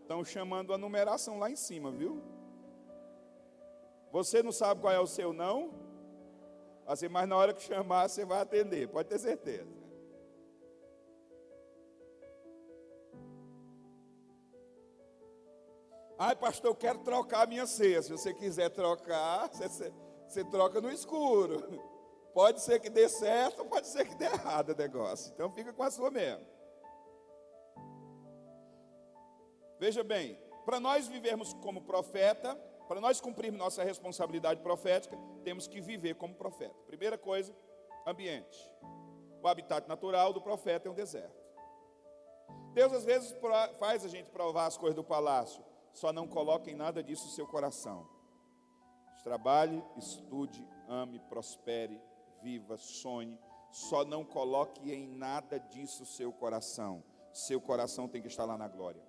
estão chamando a numeração lá em cima, viu? Você não sabe qual é o seu, não? Assim, mas na hora que chamar, você vai atender, pode ter certeza. Ai, pastor, eu quero trocar a minha ceia. Se você quiser trocar, você troca no escuro. Pode ser que dê certo, pode ser que dê errado o negócio. Então fica com a sua mesmo. Veja bem, para nós vivermos como profeta, para nós cumprirmos nossa responsabilidade profética, temos que viver como profeta. Primeira coisa, ambiente. O habitat natural do profeta é um deserto. Deus às vezes faz a gente provar as coisas do palácio, só não coloque em nada disso o seu coração. Trabalhe, estude, ame, prospere, viva, sonhe, só não coloque em nada disso o seu coração. Seu coração tem que estar lá na glória.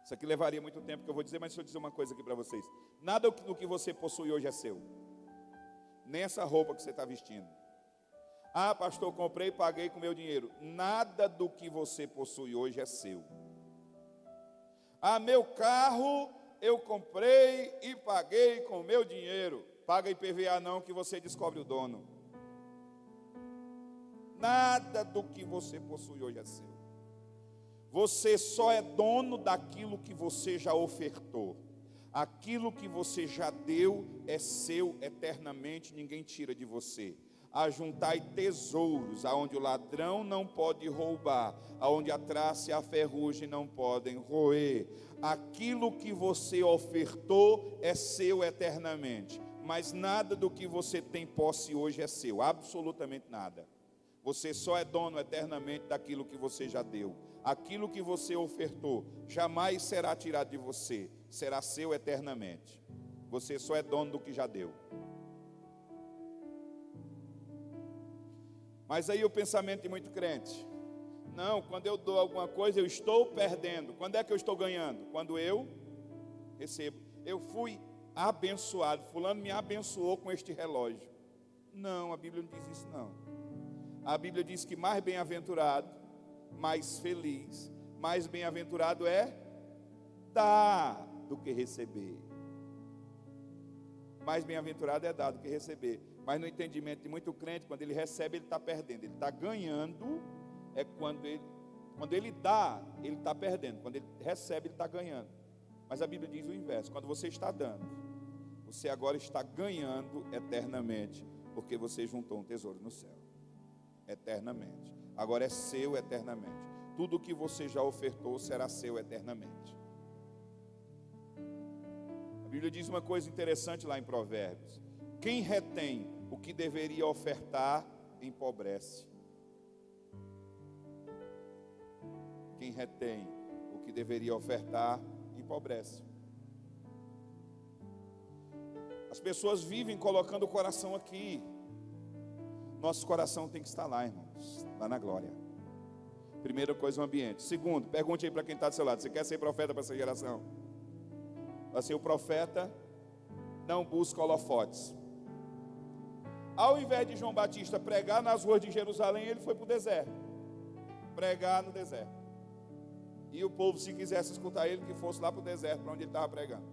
Isso aqui levaria muito tempo que eu vou dizer, mas deixa eu dizer uma coisa aqui para vocês. Nada do que você possui hoje é seu. Nem essa roupa que você está vestindo. Ah, pastor, comprei e paguei com meu dinheiro. Nada do que você possui hoje é seu. Ah, meu carro eu comprei e paguei com meu dinheiro. Paga IPVA não, que você descobre o dono. Nada do que você possui hoje é seu. Você só é dono daquilo que você já ofertou. Aquilo que você já deu é seu eternamente, ninguém tira de você. Ajuntai tesouros, aonde o ladrão não pode roubar, aonde a traça e a ferrugem não podem roer. Aquilo que você ofertou é seu eternamente, mas nada do que você tem posse hoje é seu, absolutamente nada. Você só é dono eternamente daquilo que você já deu. Aquilo que você ofertou jamais será tirado de você, será seu eternamente. Você só é dono do que já deu. Mas aí o pensamento de muito crente: não, quando eu dou alguma coisa eu estou perdendo. Quando é que eu estou ganhando? Quando eu recebo. Eu fui abençoado, fulano me abençoou com este relógio. Não, a Bíblia não diz isso não. A Bíblia diz que mais bem-aventurado, mais feliz, mais bem-aventurado é dar do que receber. Mais bem-aventurado é dar do que receber. Mas no entendimento de muito crente, quando ele recebe, ele está perdendo. Ele está ganhando, é quando ele dá, ele está perdendo. Quando ele recebe, ele está ganhando. Mas a Bíblia diz o inverso. Quando você está dando, você agora está ganhando eternamente, porque você juntou um tesouro no céu. Eternamente. Agora é seu eternamente. Tudo que você já ofertou será seu eternamente. A Bíblia diz uma coisa interessante lá em Provérbios: quem retém o que deveria ofertar, empobrece. Quem retém o que deveria ofertar, empobrece. As pessoas vivem colocando o coração aqui. Nosso coração tem que estar lá, irmãos, lá na glória. Primeira coisa, o ambiente. Segundo, pergunte aí para quem está do seu lado: você quer ser profeta para essa geração? Para ser o profeta, não busca holofotes. Ao invés de João Batista pregar nas ruas de Jerusalém, ele foi para o deserto. Pregar no deserto. E o povo, se quisesse escutar ele, que fosse lá para o deserto, para onde ele estava pregando.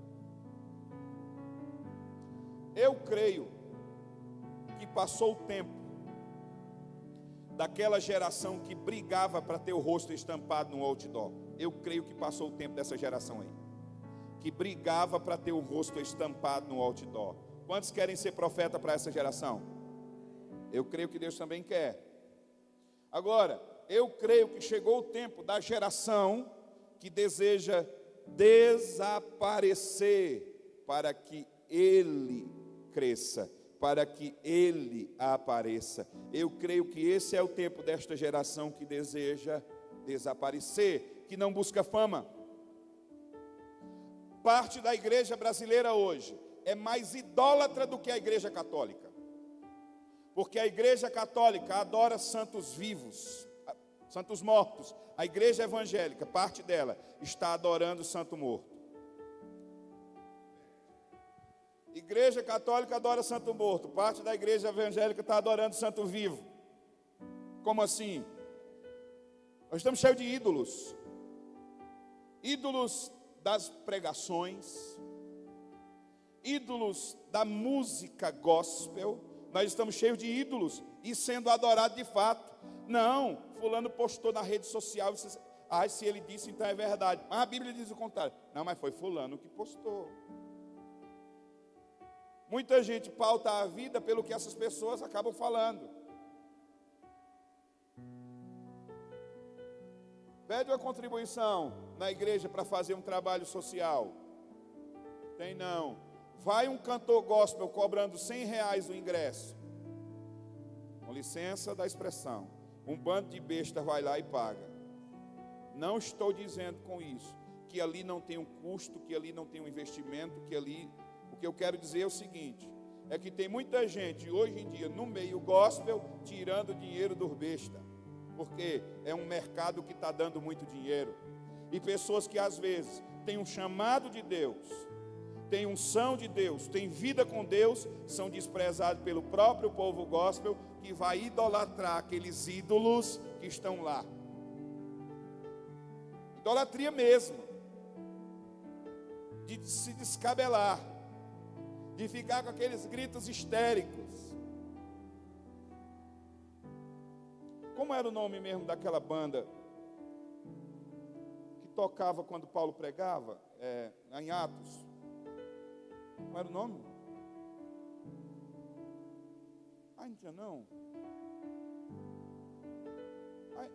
Eu creio que passou o tempo daquela geração que brigava para ter o rosto estampado no outdoor. Eu creio que passou o tempo dessa geração aí, que brigava para ter o rosto estampado no outdoor. Quantos querem ser profeta para essa geração? Eu creio que Deus também quer. Agora, eu creio que chegou o tempo da geração que deseja desaparecer para que Ele cresça, para que Ele apareça. Eu creio que esse é o tempo desta geração que deseja desaparecer, que não busca fama. Parte da igreja brasileira hoje é mais idólatra do que a igreja católica, porque a igreja católica adora santos vivos, santos mortos. A igreja evangélica, parte dela, está adorando o santo morto. Igreja católica adora santo morto, parte da igreja evangélica está adorando santo vivo. Como assim? Nós estamos cheios de ídolos. Ídolos das pregações, ídolos da música gospel. Nós estamos cheios de ídolos e sendo adorados de fato. Não, fulano postou na rede social, se ele disse, então é verdade. Mas a Bíblia diz o contrário. Não, mas foi fulano que postou. Muita gente pauta a vida pelo que essas pessoas acabam falando. Pede uma contribuição na igreja para fazer um trabalho social. Tem não. Vai um cantor gospel cobrando R$100 o ingresso. Com licença da expressão. Um bando de besta vai lá e paga. Não estou dizendo com isso que ali não tem um custo, que ali não tem um investimento, que ali... O que eu quero dizer é o seguinte: é que tem muita gente hoje em dia no meio gospel tirando dinheiro dos bestas, porque é um mercado que está dando muito dinheiro. E pessoas que às vezes têm um chamado de Deus, têm unção de Deus, têm vida com Deus, são desprezados pelo próprio povo gospel, que vai idolatrar aqueles ídolos que estão lá. Idolatria mesmo, de se descabelar, de ficar com aqueles gritos histéricos. Como era o nome mesmo daquela banda que tocava quando Paulo pregava, em Atos? Como era o nome? Não tinha não.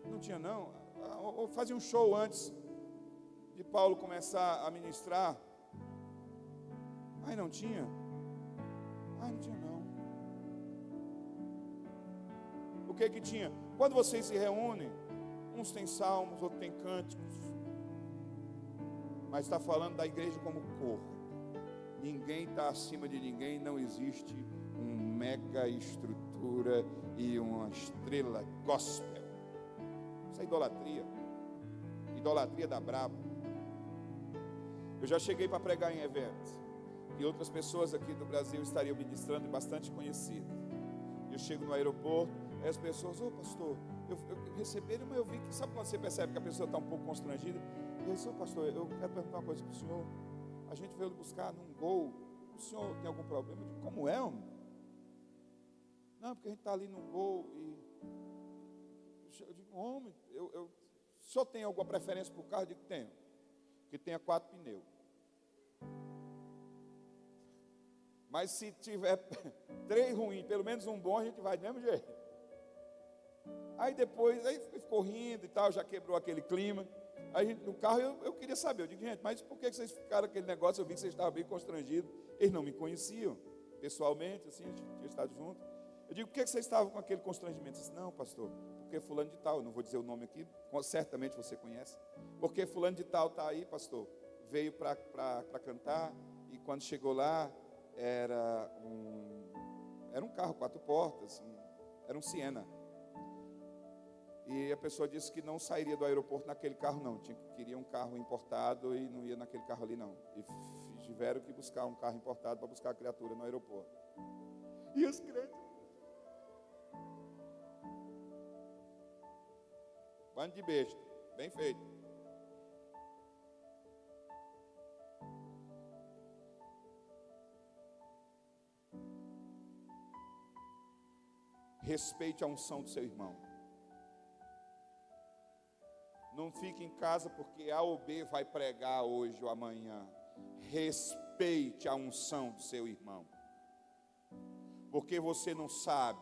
Não tinha não. Ou fazia um show antes de Paulo começar a ministrar. Não tinha. Não tinha não. O que tinha? Quando vocês se reúnem, uns têm salmos, outros têm cânticos, mas está falando da igreja como corpo. Ninguém está acima de ninguém, não existe uma mega estrutura e uma estrela gospel. Isso é idolatria. Idolatria da braba. Eu já cheguei para pregar em eventos e outras pessoas aqui do Brasil estariam ministrando, bastante conhecidas. Eu chego no aeroporto, aí as pessoas: ô pastor, eu receberam, mas eu vi que, sabe quando você percebe que a pessoa está um pouco constrangida? E eu disse: ô pastor, eu quero perguntar uma coisa para o senhor. a gente veio lhe buscar num Gol. O senhor tem algum problema? Eu digo, como é, homem? Não, porque a gente está ali num Gol e... Eu digo, homem, o senhor tem alguma preferência por carro? Eu digo, tenho. Que tenha 4 pneus. Mas se tiver 3 ruins, pelo menos um bom, a gente vai do mesmo jeito. Aí depois, aí ficou rindo e tal, já quebrou aquele clima. Aí no carro eu queria saber, eu digo, gente, mas por que vocês ficaram aquele negócio? Eu vi que vocês estavam bem constrangidos. Eles não me conheciam pessoalmente, assim, a gente tinha estado junto. Eu digo, por que vocês estavam com aquele constrangimento? Ele disse, não, pastor, porque fulano de tal, eu não vou dizer o nome aqui, certamente você conhece. Porque fulano de tal está aí, pastor, veio para cantar, e quando chegou lá, era um carro 4 portas, era um Siena. E a pessoa disse que não sairia do aeroporto naquele carro não, queria um carro importado e não ia naquele carro ali não. E tiveram que buscar um carro importado para buscar a criatura no aeroporto. E os crentes, bando de besta, bem feito. Respeite a unção do seu irmão. Não fique em casa porque A ou B vai pregar hoje ou amanhã. Respeite a unção do seu irmão. Porque você não sabe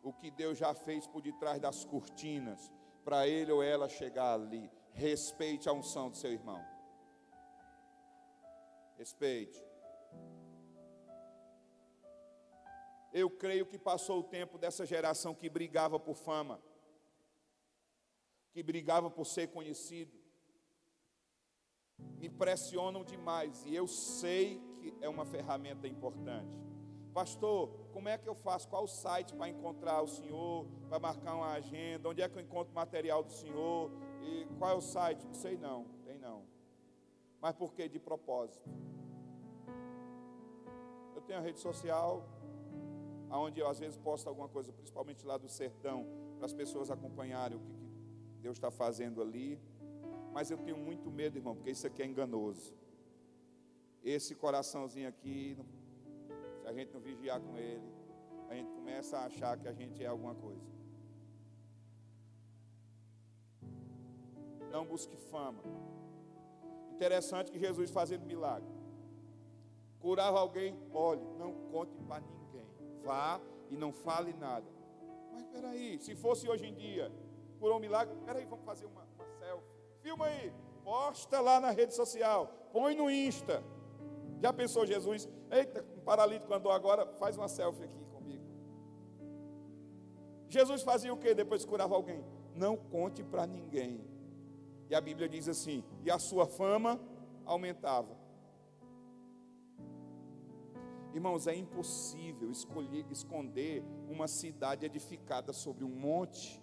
o que Deus já fez por detrás das cortinas para ele ou ela chegar ali. Respeite a unção do seu irmão. Respeite. Eu creio que passou o tempo dessa geração que brigava por fama, que brigava por ser conhecido. Me pressionam demais e eu sei que é uma ferramenta importante. Pastor, como é que eu faço? Qual o site para encontrar o senhor, para marcar uma agenda? Onde é que eu encontro material do senhor? E qual é o site? Não sei não, tem não. Mas por quê? De propósito. Eu tenho a rede social, onde eu às vezes posto alguma coisa, principalmente lá do sertão, para as pessoas acompanharem o que Deus está fazendo ali. Mas eu tenho muito medo, irmão, porque isso aqui é enganoso. Esse coraçãozinho aqui, se a gente não vigiar com ele, a gente começa a achar que a gente é alguma coisa. Não busque fama. Interessante que Jesus fazendo milagre, curava alguém, olhe, não conte para ninguém, vá e não fale nada. Mas peraí, se fosse hoje em dia, curou um milagre, peraí, vamos fazer uma selfie, filma aí, posta lá na rede social, põe no Insta. Já pensou Jesus, eita, um paralítico andou agora, faz uma selfie aqui comigo. Jesus fazia o que depois que curava alguém? Não conte para ninguém. E a Bíblia diz assim, e a sua fama aumentava. Irmãos, é impossível esconder uma cidade edificada sobre um monte,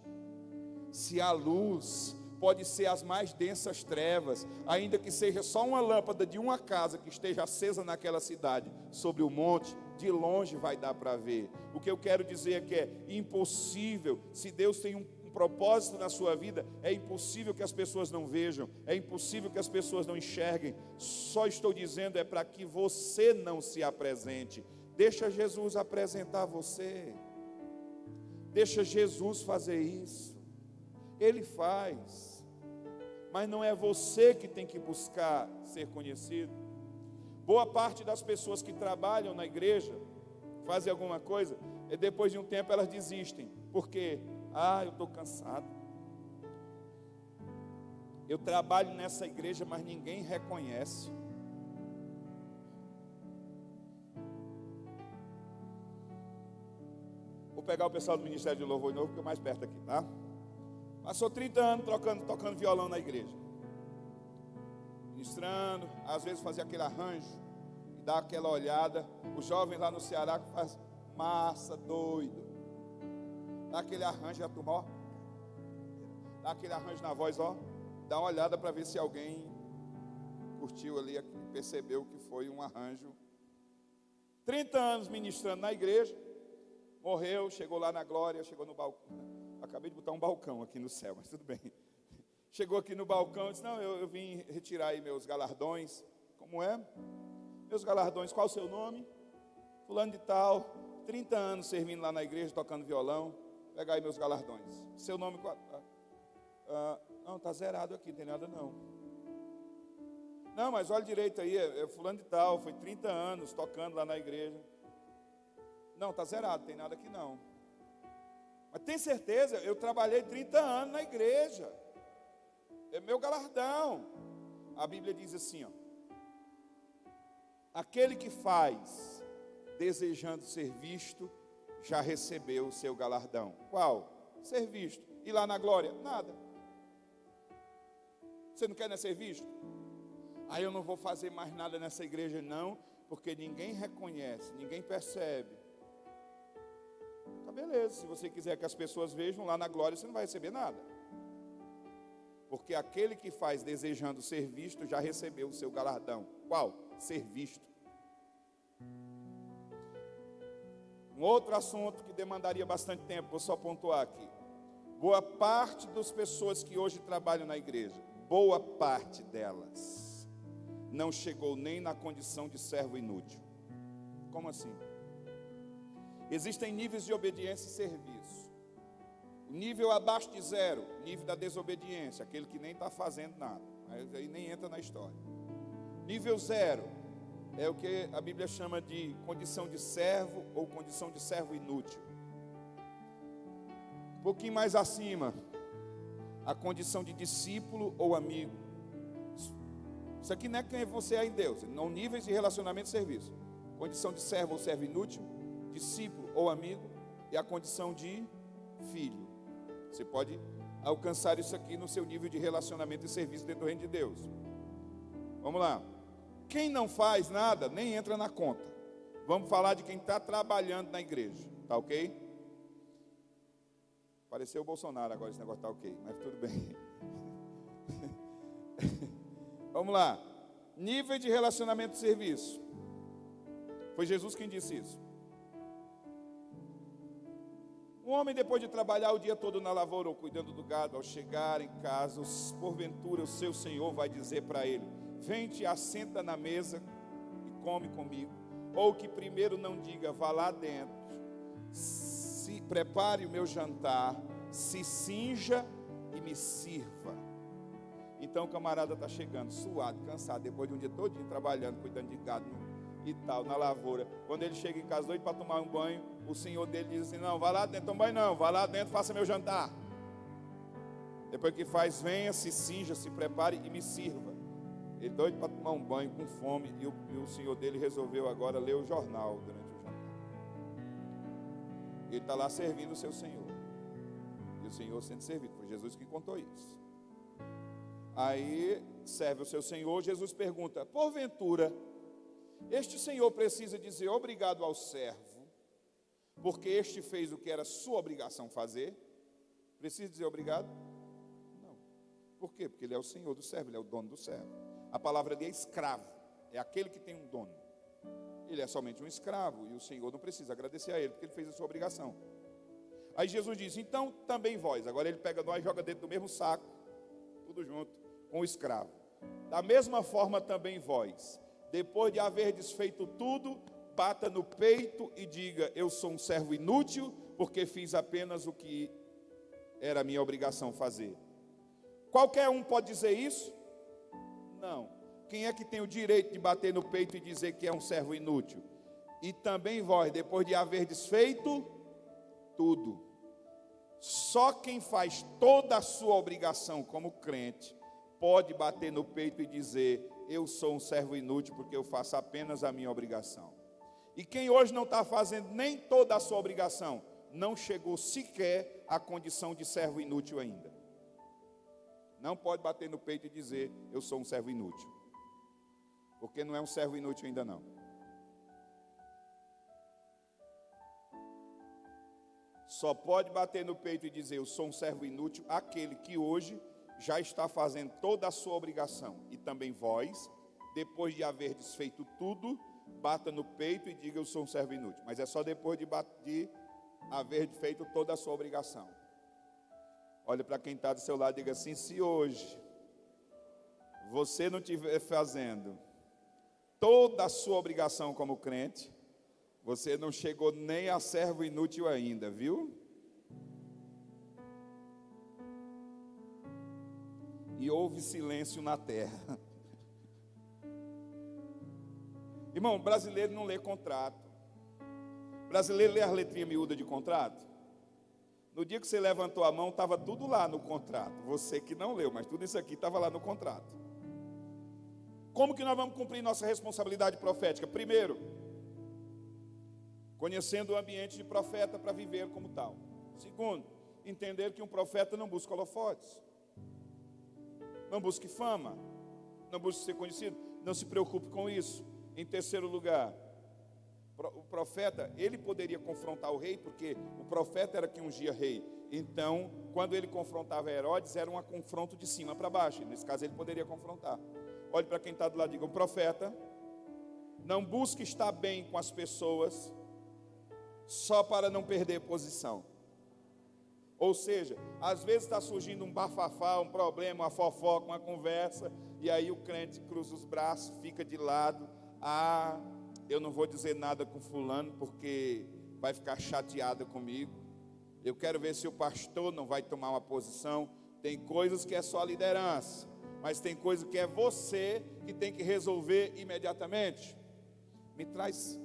se a luz pode ser as mais densas trevas, ainda que seja só uma lâmpada de uma casa que esteja acesa naquela cidade, sobre o monte, de longe vai dar para ver. O que eu quero dizer é que é impossível, se Deus tem um propósito na sua vida, é impossível que as pessoas não vejam, é impossível que as pessoas não enxerguem. Só estou dizendo é para que você não se apresente. Deixa Jesus apresentar você. Deixa Jesus fazer isso. Ele faz. Mas não é você que tem que buscar ser conhecido. Boa parte das pessoas que trabalham na igreja, fazem alguma coisa, e depois de um tempo elas desistem. Por quê? Eu estou cansado. Eu trabalho nessa igreja, mas ninguém reconhece. Vou pegar o pessoal do Ministério de Louvor de novo, porque é mais perto aqui, tá? Passou 30 anos tocando violão na igreja, ministrando, às vezes fazia aquele arranjo, e dá aquela olhada. Os jovens lá no Ceará que faz massa, doido. Dá aquele arranjo, a turma, ó. Dá aquele arranjo na voz, ó. Dá uma olhada para ver se alguém curtiu ali, percebeu que foi um arranjo. 30 anos ministrando na igreja, morreu, chegou lá na glória, chegou no balcão. Acabei de botar um balcão aqui no céu, mas tudo bem. Chegou aqui no balcão e disse, não, eu vim retirar aí meus galardões. Como é? Meus galardões, qual o seu nome? Fulano de tal, 30 anos servindo lá na igreja, tocando violão. Pega aí meus galardões. Seu nome, não, está zerado aqui, não tem nada não. Não, mas olha direito aí, é fulano de tal, foi 30 anos tocando lá na igreja. Não, está zerado, tem nada aqui não. Mas tem certeza, eu trabalhei 30 anos na igreja. É meu galardão. A Bíblia diz assim, ó. Aquele que faz, desejando ser visto, já recebeu o seu galardão. Qual? Ser visto. E lá na glória? Nada. Você não quer ser visto? Aí eu não vou fazer mais nada nessa igreja não, porque ninguém reconhece, ninguém percebe. Tá beleza, se você quiser que as pessoas vejam lá na glória, você não vai receber nada. Porque aquele que faz desejando ser visto, já recebeu o seu galardão. Qual? Ser visto. Um outro assunto que demandaria bastante tempo, vou só pontuar aqui. Boa parte das pessoas que hoje trabalham na igreja, boa parte delas, não chegou nem na condição de servo inútil. Como assim? Existem níveis de obediência e serviço. O nível abaixo de 0, nível da desobediência, aquele que nem está fazendo nada, mas aí nem entra na história. Nível 0 é o que a Bíblia chama de condição de servo ou condição de servo inútil. Um pouquinho mais acima, a condição de discípulo ou amigo. Isso aqui não é quem você é em Deus, não níveis de relacionamento e serviço. Condição de servo ou servo inútil, discípulo ou amigo, e a condição de filho. Você pode alcançar isso aqui no seu nível de relacionamento e serviço dentro do reino de Deus. Vamos lá. Quem não faz nada, nem entra na conta. Vamos falar de quem está trabalhando na igreja, tá ok? Pareceu o Bolsonaro agora, esse negócio tá ok, mas tudo bem. Vamos lá. Nível de relacionamento e serviço. Foi Jesus quem disse isso. Um homem, depois de trabalhar o dia todo na lavoura ou cuidando do gado, ao chegar em casa, porventura o seu senhor vai dizer para ele: vem, te assenta na mesa e come comigo. Ou que primeiro não diga: vá lá dentro, se prepare o meu jantar, se cinja e me sirva. Então o camarada está chegando suado, cansado, depois de um dia todinho trabalhando, cuidando de gado e tal, na lavoura. Quando ele chega em casa doido para tomar um banho, o senhor dele diz assim: não, vá lá dentro, toma banho não, vá lá dentro, faça meu jantar. Depois que faz, venha, se cinja, se prepare e me sirva. Ele doido para tomar um banho, com fome, e o senhor dele resolveu agora ler o jornal durante o jantar. Ele está lá servindo o seu senhor, e o senhor sendo servido. Foi Jesus que contou isso. Aí serve o seu senhor. Jesus pergunta: porventura este senhor precisa dizer obrigado ao servo, porque este fez o que era sua obrigação fazer? Precisa dizer obrigado? Não. Por quê? Porque ele é o senhor do servo, ele é o dono do servo. A palavra ali é escravo, é aquele que tem um dono. Ele é somente um escravo, e o senhor não precisa agradecer a ele, porque ele fez a sua obrigação. Aí Jesus diz: então também vós. Agora ele pega nós e joga dentro do mesmo saco, tudo junto, com o escravo. Da mesma forma também vós, depois de haver desfeito tudo, bata no peito e diga: eu sou um servo inútil, porque fiz apenas o que era minha obrigação fazer. Qualquer um pode dizer isso? Não. Quem é que tem o direito de bater no peito e dizer que é um servo inútil? E também vós, depois de haver desfeito tudo. Só quem faz toda a sua obrigação como crente pode bater no peito e dizer: eu sou um servo inútil, porque eu faço apenas a minha obrigação. E quem hoje não está fazendo nem toda a sua obrigação, não chegou sequer à condição de servo inútil ainda. Não pode bater no peito e dizer: eu sou um servo inútil, porque não é um servo inútil ainda não. Só pode bater no peito e dizer: eu sou um servo inútil, aquele que hoje já está fazendo toda a sua obrigação. E também vós, depois de haver desfeito tudo, bata no peito e diga: eu sou um servo inútil. Mas é só depois de haver feito toda a sua obrigação. Olha para quem está do seu lado e diga assim: se hoje você não estiver fazendo toda a sua obrigação como crente, você não chegou nem a servo inútil ainda, viu? E houve silêncio na terra. Irmão, brasileiro não lê contrato. Brasileiro lê as letrinhas miúdas de contrato. No dia que você levantou a mão, estava tudo lá no contrato. Você que não leu, mas tudo isso aqui estava lá no contrato. Como que nós vamos cumprir nossa responsabilidade profética? Primeiro, conhecendo o ambiente de profeta para viver como tal. Segundo, entender que um profeta não busca holofotes, não busque fama, não busque ser conhecido, não se preocupe com isso. Em terceiro lugar, o profeta, ele poderia confrontar o rei, porque o profeta era que ungia rei. Então, quando ele confrontava Herodes, era um confronto de cima para baixo. Nesse caso, ele poderia confrontar. Olhe para quem está do lado e diga: o profeta não busca estar bem com as pessoas só para não perder posição. Ou seja, às vezes está surgindo um bafafá, um problema, uma fofoca, uma conversa, e aí o crente cruza os braços, fica de lado. Eu não vou dizer nada com fulano, porque vai ficar chateada comigo. Eu quero ver se o pastor não vai tomar uma posição. Tem coisas que é só liderança, mas tem coisas que é você que tem que resolver imediatamente. Me traz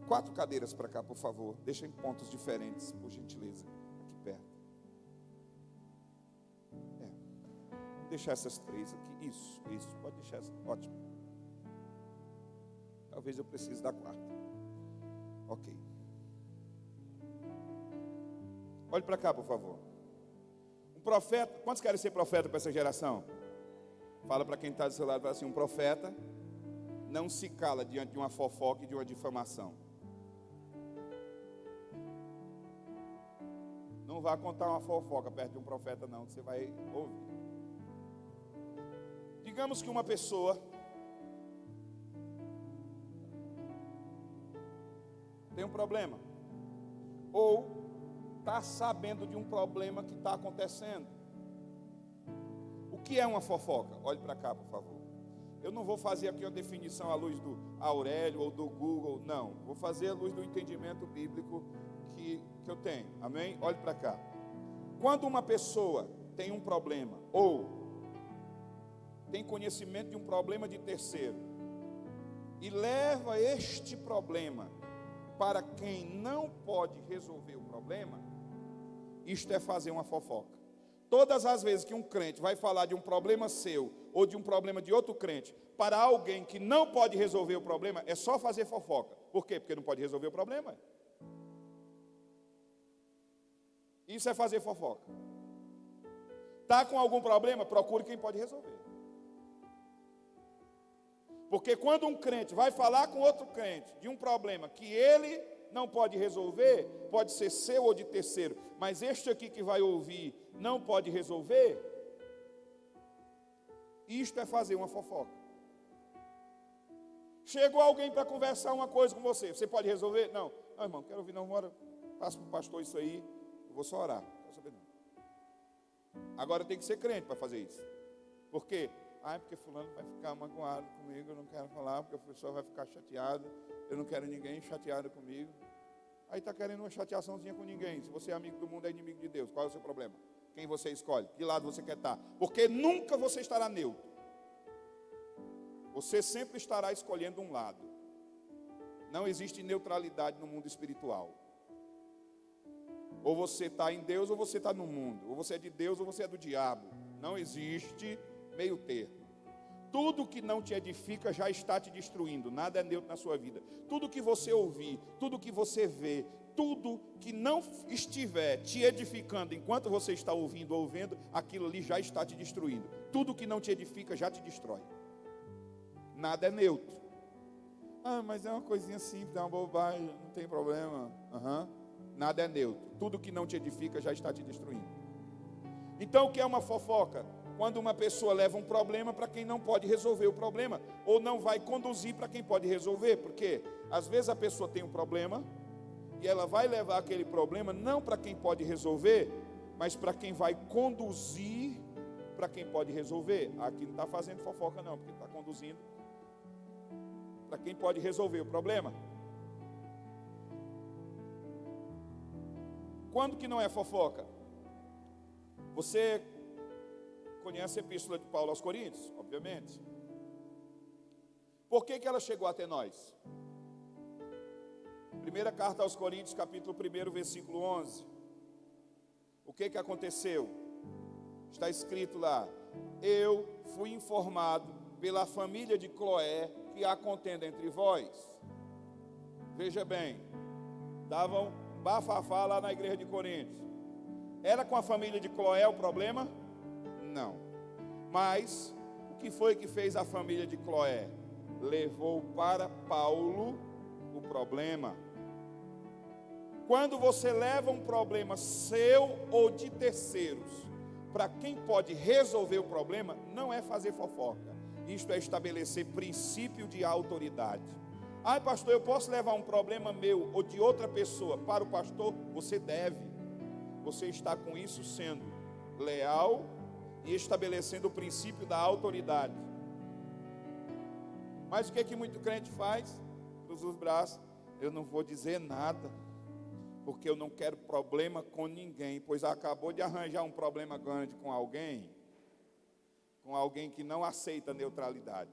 4 cadeiras para cá, por favor. Deixa em pontos diferentes, por gentileza. Aqui perto. Vou deixar essas 3 aqui. Isso. Pode deixar essa. Ótimo. Talvez eu precise da 4. Ok. Olhe para cá, por favor. Um profeta. Quantos querem ser profeta para essa geração? Fala para quem está do seu lado, fala assim: um profeta não se cala diante de uma fofoca e de uma difamação. Não vá contar uma fofoca perto de um profeta, não, que você vai ouvir. Digamos que uma pessoa tem um problema, ou está sabendo de um problema que está acontecendo. O que é uma fofoca? Olhe para cá, por favor. Eu não vou fazer aqui uma definição à luz do Aurélio ou do Google, não. Vou fazer à luz do entendimento bíblico que eu tenho, amém? Olhe para cá. Quando uma pessoa tem um problema, ou tem conhecimento de um problema de terceiro, e leva este problema para quem não pode resolver o problema, isto é fazer uma fofoca. Todas as vezes que um crente vai falar de um problema seu, ou de um problema de outro crente, para alguém que não pode resolver o problema, é só fazer fofoca. Por quê? Porque não pode resolver o problema. Isso é fazer fofoca. Está com algum problema? Procure quem pode resolver. Porque quando um crente vai falar com outro crente de um problema que ele não pode resolver, pode ser seu ou de terceiro, mas este aqui que vai ouvir não pode resolver, isto é fazer uma fofoca. Chegou alguém para conversar uma coisa com você, você pode resolver? Não, irmão, quero ouvir, não, bora, passa para o pastor isso aí, eu vou só orar, não quero saber não. Agora tem que ser crente para fazer isso. Por quê? É porque fulano vai ficar magoado comigo, eu não quero falar, porque a pessoa vai ficar chateada, eu não quero ninguém chateado comigo. Aí está querendo uma chateaçãozinha com ninguém. Se você é amigo do mundo, é inimigo de Deus. Qual é o seu problema? Quem você escolhe? Que lado você quer estar? Porque nunca você estará neutro. Você sempre estará escolhendo um lado. Não existe neutralidade no mundo espiritual. Ou você está em Deus ou você está no mundo. Ou você é de Deus ou você é do diabo. Não existe meio termo. Tudo que não te edifica já está te destruindo. Nada é neutro na sua vida. Tudo que você ouvir, tudo que você vê, tudo que não estiver te edificando enquanto você está ouvindo ou vendo, aquilo ali já está te destruindo. Tudo que não te edifica já te destrói. Nada é neutro. Mas é uma coisinha simples, é uma bobagem, não tem problema. Nada é neutro. Tudo que não te edifica já está te destruindo. Então o que é uma fofoca? Quando uma pessoa leva um problema para quem não pode resolver o problema, ou não vai conduzir para quem pode resolver, porque às vezes a pessoa tem um problema, e ela vai levar aquele problema não para quem pode resolver, mas para quem vai conduzir para quem pode resolver. Aqui não está fazendo fofoca não, porque está conduzindo para quem pode resolver o problema. Quando que não é fofoca? Você conhece a epístola de Paulo aos Coríntios, obviamente. Por que ela chegou até nós? Primeira carta aos Coríntios, capítulo 1, versículo 11. O que aconteceu? Está escrito lá: eu fui informado pela família de Cloé que há contenda entre vós. Veja bem, davam bafafá lá na igreja de Coríntios. Era com a família de Cloé o problema? Não. Mas o que foi que fez a família de Cloé? Levou para Paulo o problema. Quando você leva um problema seu ou de terceiros para quem pode resolver o problema, não é fazer fofoca. Isto é estabelecer princípio de autoridade. Ah, pastor, eu posso levar um problema meu ou de outra pessoa para o pastor? Você deve. Você está com isso sendo leal e estabelecendo o princípio da autoridade. Mas o que muito crente faz? Cruza os braços. Eu não vou dizer nada, porque eu não quero problema com ninguém, pois acabou de arranjar um problema grande com alguém que não aceita neutralidade.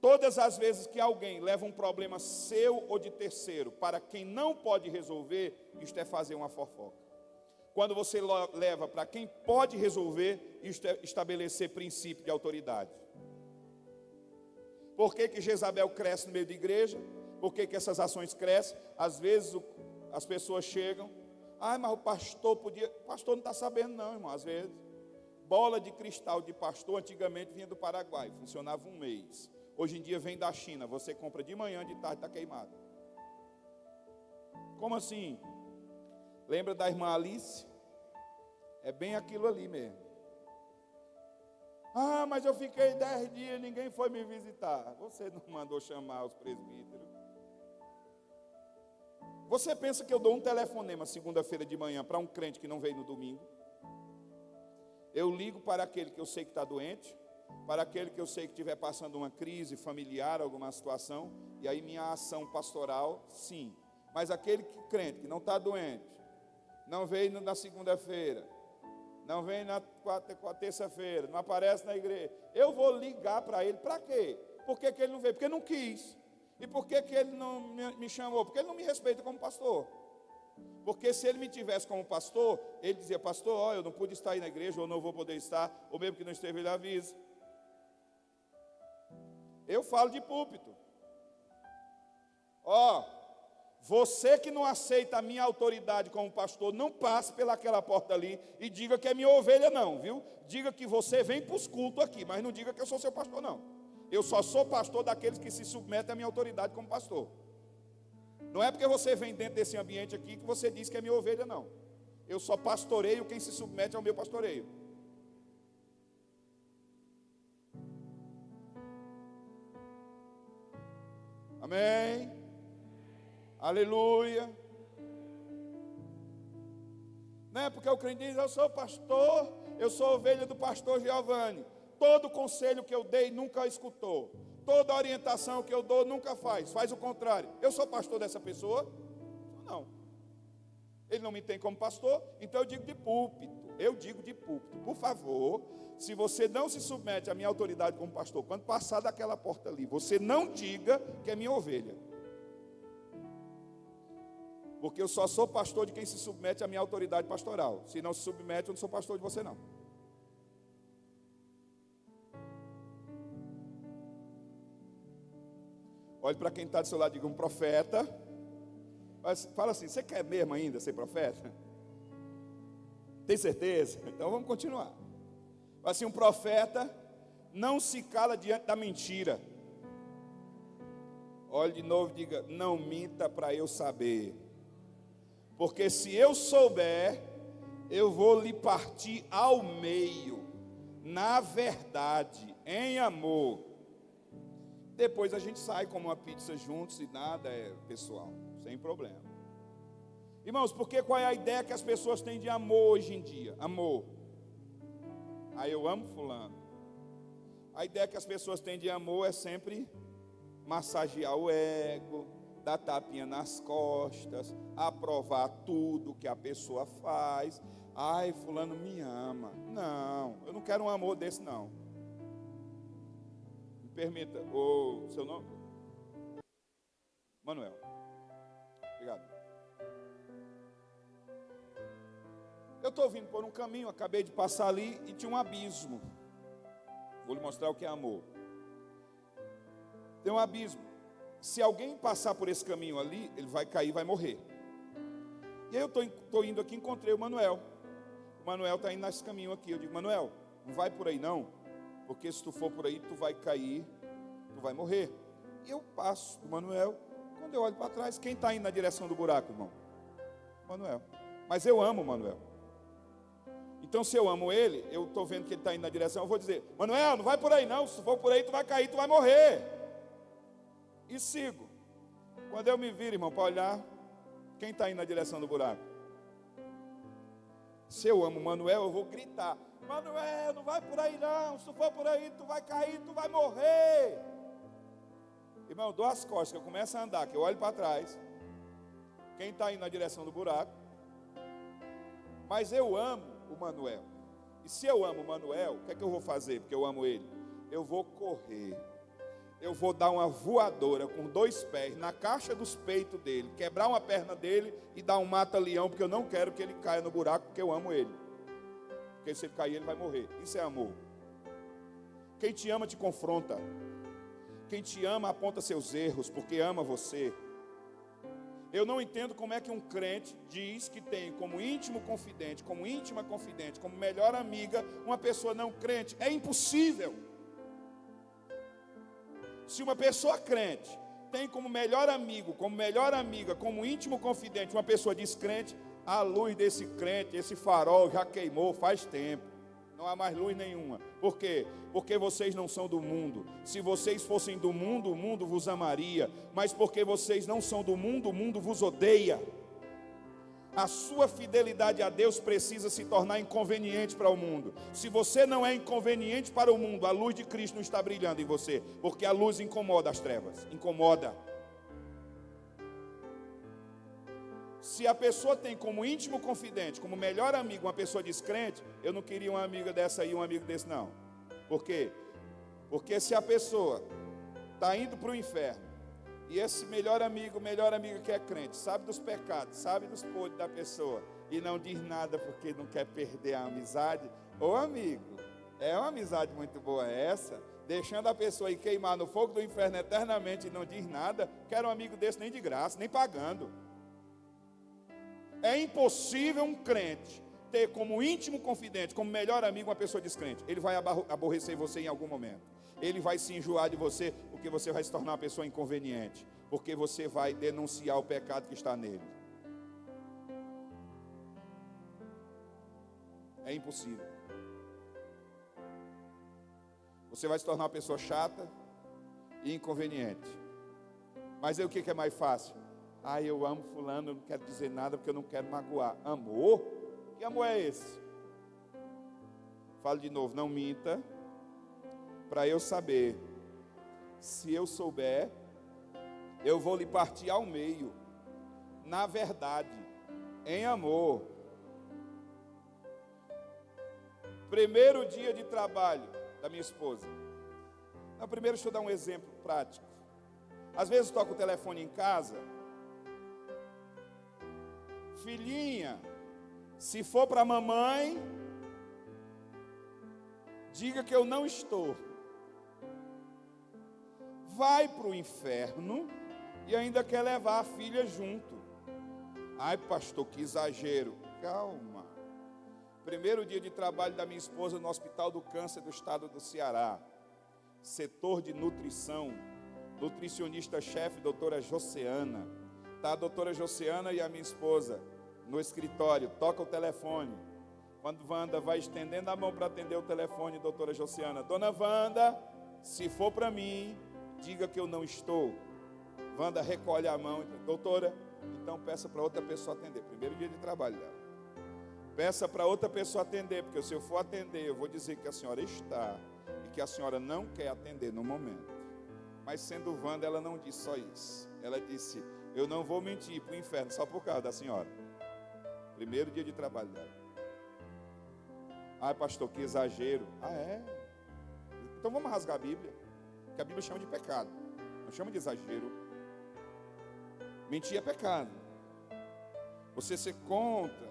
Todas as vezes que alguém leva um problema seu ou de terceiro para quem não pode resolver, isto é fazer uma fofoca. Quando você leva para quem pode resolver, isto é estabelecer princípio de autoridade. Por que Jezabel cresce no meio da igreja? Por que essas ações crescem? Às vezes as pessoas chegam, mas o pastor podia... O pastor não está sabendo não, irmão. Às vezes, bola de cristal de pastor antigamente vinha do Paraguai, funcionava um mês. Hoje em dia vem da China, você compra de manhã, de tarde está queimado. Como assim? Lembra da irmã Alice? É bem aquilo ali mesmo. Mas eu fiquei 10 dias, ninguém foi me visitar. Você não mandou chamar os presbíteros? Você pensa que eu dou um telefonema segunda-feira de manhã para um crente que não veio no domingo? Eu ligo para aquele que eu sei que está doente, para aquele que eu sei que estiver passando uma crise familiar, alguma situação, e aí minha ação pastoral, sim. Mas aquele crente que não está doente, não veio na segunda-feira, não vem na terça-feira, não aparece na igreja, eu vou ligar para ele, para quê? Por que ele não veio? Porque não quis. E por que ele não me chamou? Porque ele não me respeita como pastor. Porque se ele me tivesse como pastor, ele dizia: pastor, eu não pude estar aí na igreja, ou não vou poder estar, ou mesmo que não esteve, ele avisa. Eu falo de púlpito. Você que não aceita a minha autoridade como pastor, não passe pelaquela porta ali e diga que é minha ovelha não, viu? Diga que você vem para os cultos aqui, mas não diga que eu sou seu pastor não. Eu só sou pastor daqueles que se submetem à minha autoridade como pastor. Não é porque você vem dentro desse ambiente aqui que você diz que é minha ovelha não. Eu só pastoreio quem se submete ao meu pastoreio. Amém? Aleluia. Não é porque o crente diz: eu sou pastor, eu sou ovelha do pastor Giovanni. Todo conselho que eu dei nunca escutou. Toda orientação que eu dou nunca faz o contrário. Eu sou pastor dessa pessoa? Não. Ele não me tem como pastor, então eu digo de púlpito. Por favor, se você não se submete à minha autoridade como pastor, quando passar daquela porta ali, você não diga que é minha ovelha. Porque eu só sou pastor de quem se submete à minha autoridade pastoral. Se não se submete, eu não sou pastor de você não. Olhe para quem está do seu lado e diga: um profeta. Fala assim: você quer mesmo ainda ser profeta? Tem certeza? Então vamos continuar. Fala assim: um profeta não se cala diante da mentira. Olhe de novo e diga: não minta para eu saber. Porque se eu souber, eu vou lhe partir ao meio, na verdade, em amor. Depois a gente sai como uma pizza juntos e nada é pessoal, sem problema. Irmãos, porque qual é a ideia que as pessoas têm de amor hoje em dia? Amor. Eu amo fulano. A ideia que as pessoas têm de amor é sempre massagear o ego, dar tapinha nas costas, aprovar tudo que a pessoa faz. Ai, fulano me ama. Não, eu não quero um amor desse não. Me permita, o seu nome? Manuel. Obrigado. Eu estou vindo por um caminho, acabei de passar ali e tinha um abismo. Vou lhe mostrar o que é amor. Tem um abismo. Se alguém passar por esse caminho ali, ele vai cair, vai morrer. E aí eu estou indo aqui, encontrei o Manuel. O Manuel está indo nesse caminho aqui. Eu digo, Manuel, não vai por aí não, porque se tu for por aí, tu vai cair, tu vai morrer. E eu passo do Manuel. Quando eu olho para trás, quem está indo na direção do buraco, irmão? Manuel. Mas eu amo o Manuel. Então, se eu amo ele, eu estou vendo que ele está indo na direção, eu vou dizer, Manuel, não vai por aí não, se for por aí, tu vai cair, tu vai morrer. E sigo. Quando eu me viro, irmão, para olhar, quem está indo na direção do buraco? Se eu amo o Manuel, eu vou gritar, Manuel, não vai por aí não, se tu for por aí, tu vai cair, tu vai morrer. Irmão, eu dou as costas, que eu começo a andar, que eu olho para trás, quem está indo na direção do buraco? Mas eu amo o Manuel. E se eu amo o Manuel, o que é que eu vou fazer? Porque eu amo ele. Eu vou correr. Eu vou dar uma voadora com 2 pés na caixa dos peitos dele, quebrar uma perna dele e dar um mata-leão, porque eu não quero que ele caia no buraco, porque eu amo ele. Porque se ele cair, ele vai morrer. Isso é amor. Quem te ama te confronta. Quem te ama aponta seus erros, porque ama você. Eu não entendo como é que um crente diz que tem como íntimo confidente, como íntima confidente, como melhor amiga, uma pessoa não crente. É impossível. Se uma pessoa crente tem como melhor amigo, como melhor amiga, como íntimo confidente, uma pessoa descrente, a luz desse crente, esse farol já queimou faz tempo. Não há mais luz nenhuma. Por quê? Porque vocês não são do mundo. Se vocês fossem do mundo, o mundo vos amaria. Mas porque vocês não são do mundo, o mundo vos odeia. A sua fidelidade a Deus precisa se tornar inconveniente para o mundo. Se você não é inconveniente para o mundo, a luz de Cristo não está brilhando em você. Porque a luz incomoda as trevas. Incomoda. Se a pessoa tem como íntimo confidente, como melhor amigo, uma pessoa descrente, eu não queria uma amiga dessa aí, um amigo desse não. Por quê? Porque se a pessoa está indo para o inferno, e esse melhor amigo que é crente, sabe dos pecados, sabe dos podres da pessoa, e não diz nada porque não quer perder a amizade, ô amigo, é uma amizade muito boa essa, deixando a pessoa ir queimar no fogo do inferno eternamente e não diz nada, quero um amigo desse nem de graça, nem pagando. É impossível um crente ter como íntimo confidente, como melhor amigo, uma pessoa descrente. Ele vai aborrecer você em algum momento. Ele vai se enjoar de você, porque você vai se tornar uma pessoa inconveniente. Porque você vai denunciar o pecado que está nele. É impossível. Você vai se tornar uma pessoa chata e inconveniente. Mas aí o que é mais fácil? Ah, eu amo fulano, eu não quero dizer nada porque eu não quero magoar. Amor? Que amor é esse? Falo de novo, não minta, para eu saber. Se eu souber, eu vou lhe partir ao meio, na verdade, em amor. Primeiro dia de trabalho da minha esposa. Não, primeiro deixa eu dar um exemplo prático. Às vezes toco o telefone em casa. Filhinha, se for para a mamãe, diga que eu não estou. Vai para o inferno e ainda quer levar a filha junto. Ai, pastor, que exagero. Calma. Primeiro dia de trabalho da minha esposa no Hospital do Câncer do estado do Ceará. Setor de nutrição. Nutricionista-chefe, doutora Joceana. Está a doutora Joceana e a minha esposa no escritório, toca o telefone. Quando Wanda vai estendendo a mão para atender o telefone, doutora Joceana, dona Wanda, se for para mim, diga que eu não estou. Wanda recolhe a mão, doutora, então peça para outra pessoa atender. Primeiro dia de trabalho dela. Peça para outra pessoa atender, porque se eu for atender, eu vou dizer que a senhora está, e que a senhora não quer atender no momento. Mas sendo Wanda, ela não disse só isso. Ela disse, eu não vou mentir para o inferno só por causa da senhora. Primeiro dia de trabalho dela. Ai, pastor, que exagero. Ah, é? Então vamos rasgar a Bíblia. Que a Bíblia chama de pecado. Não chama de exagero. Mentir é pecado. Você ser contra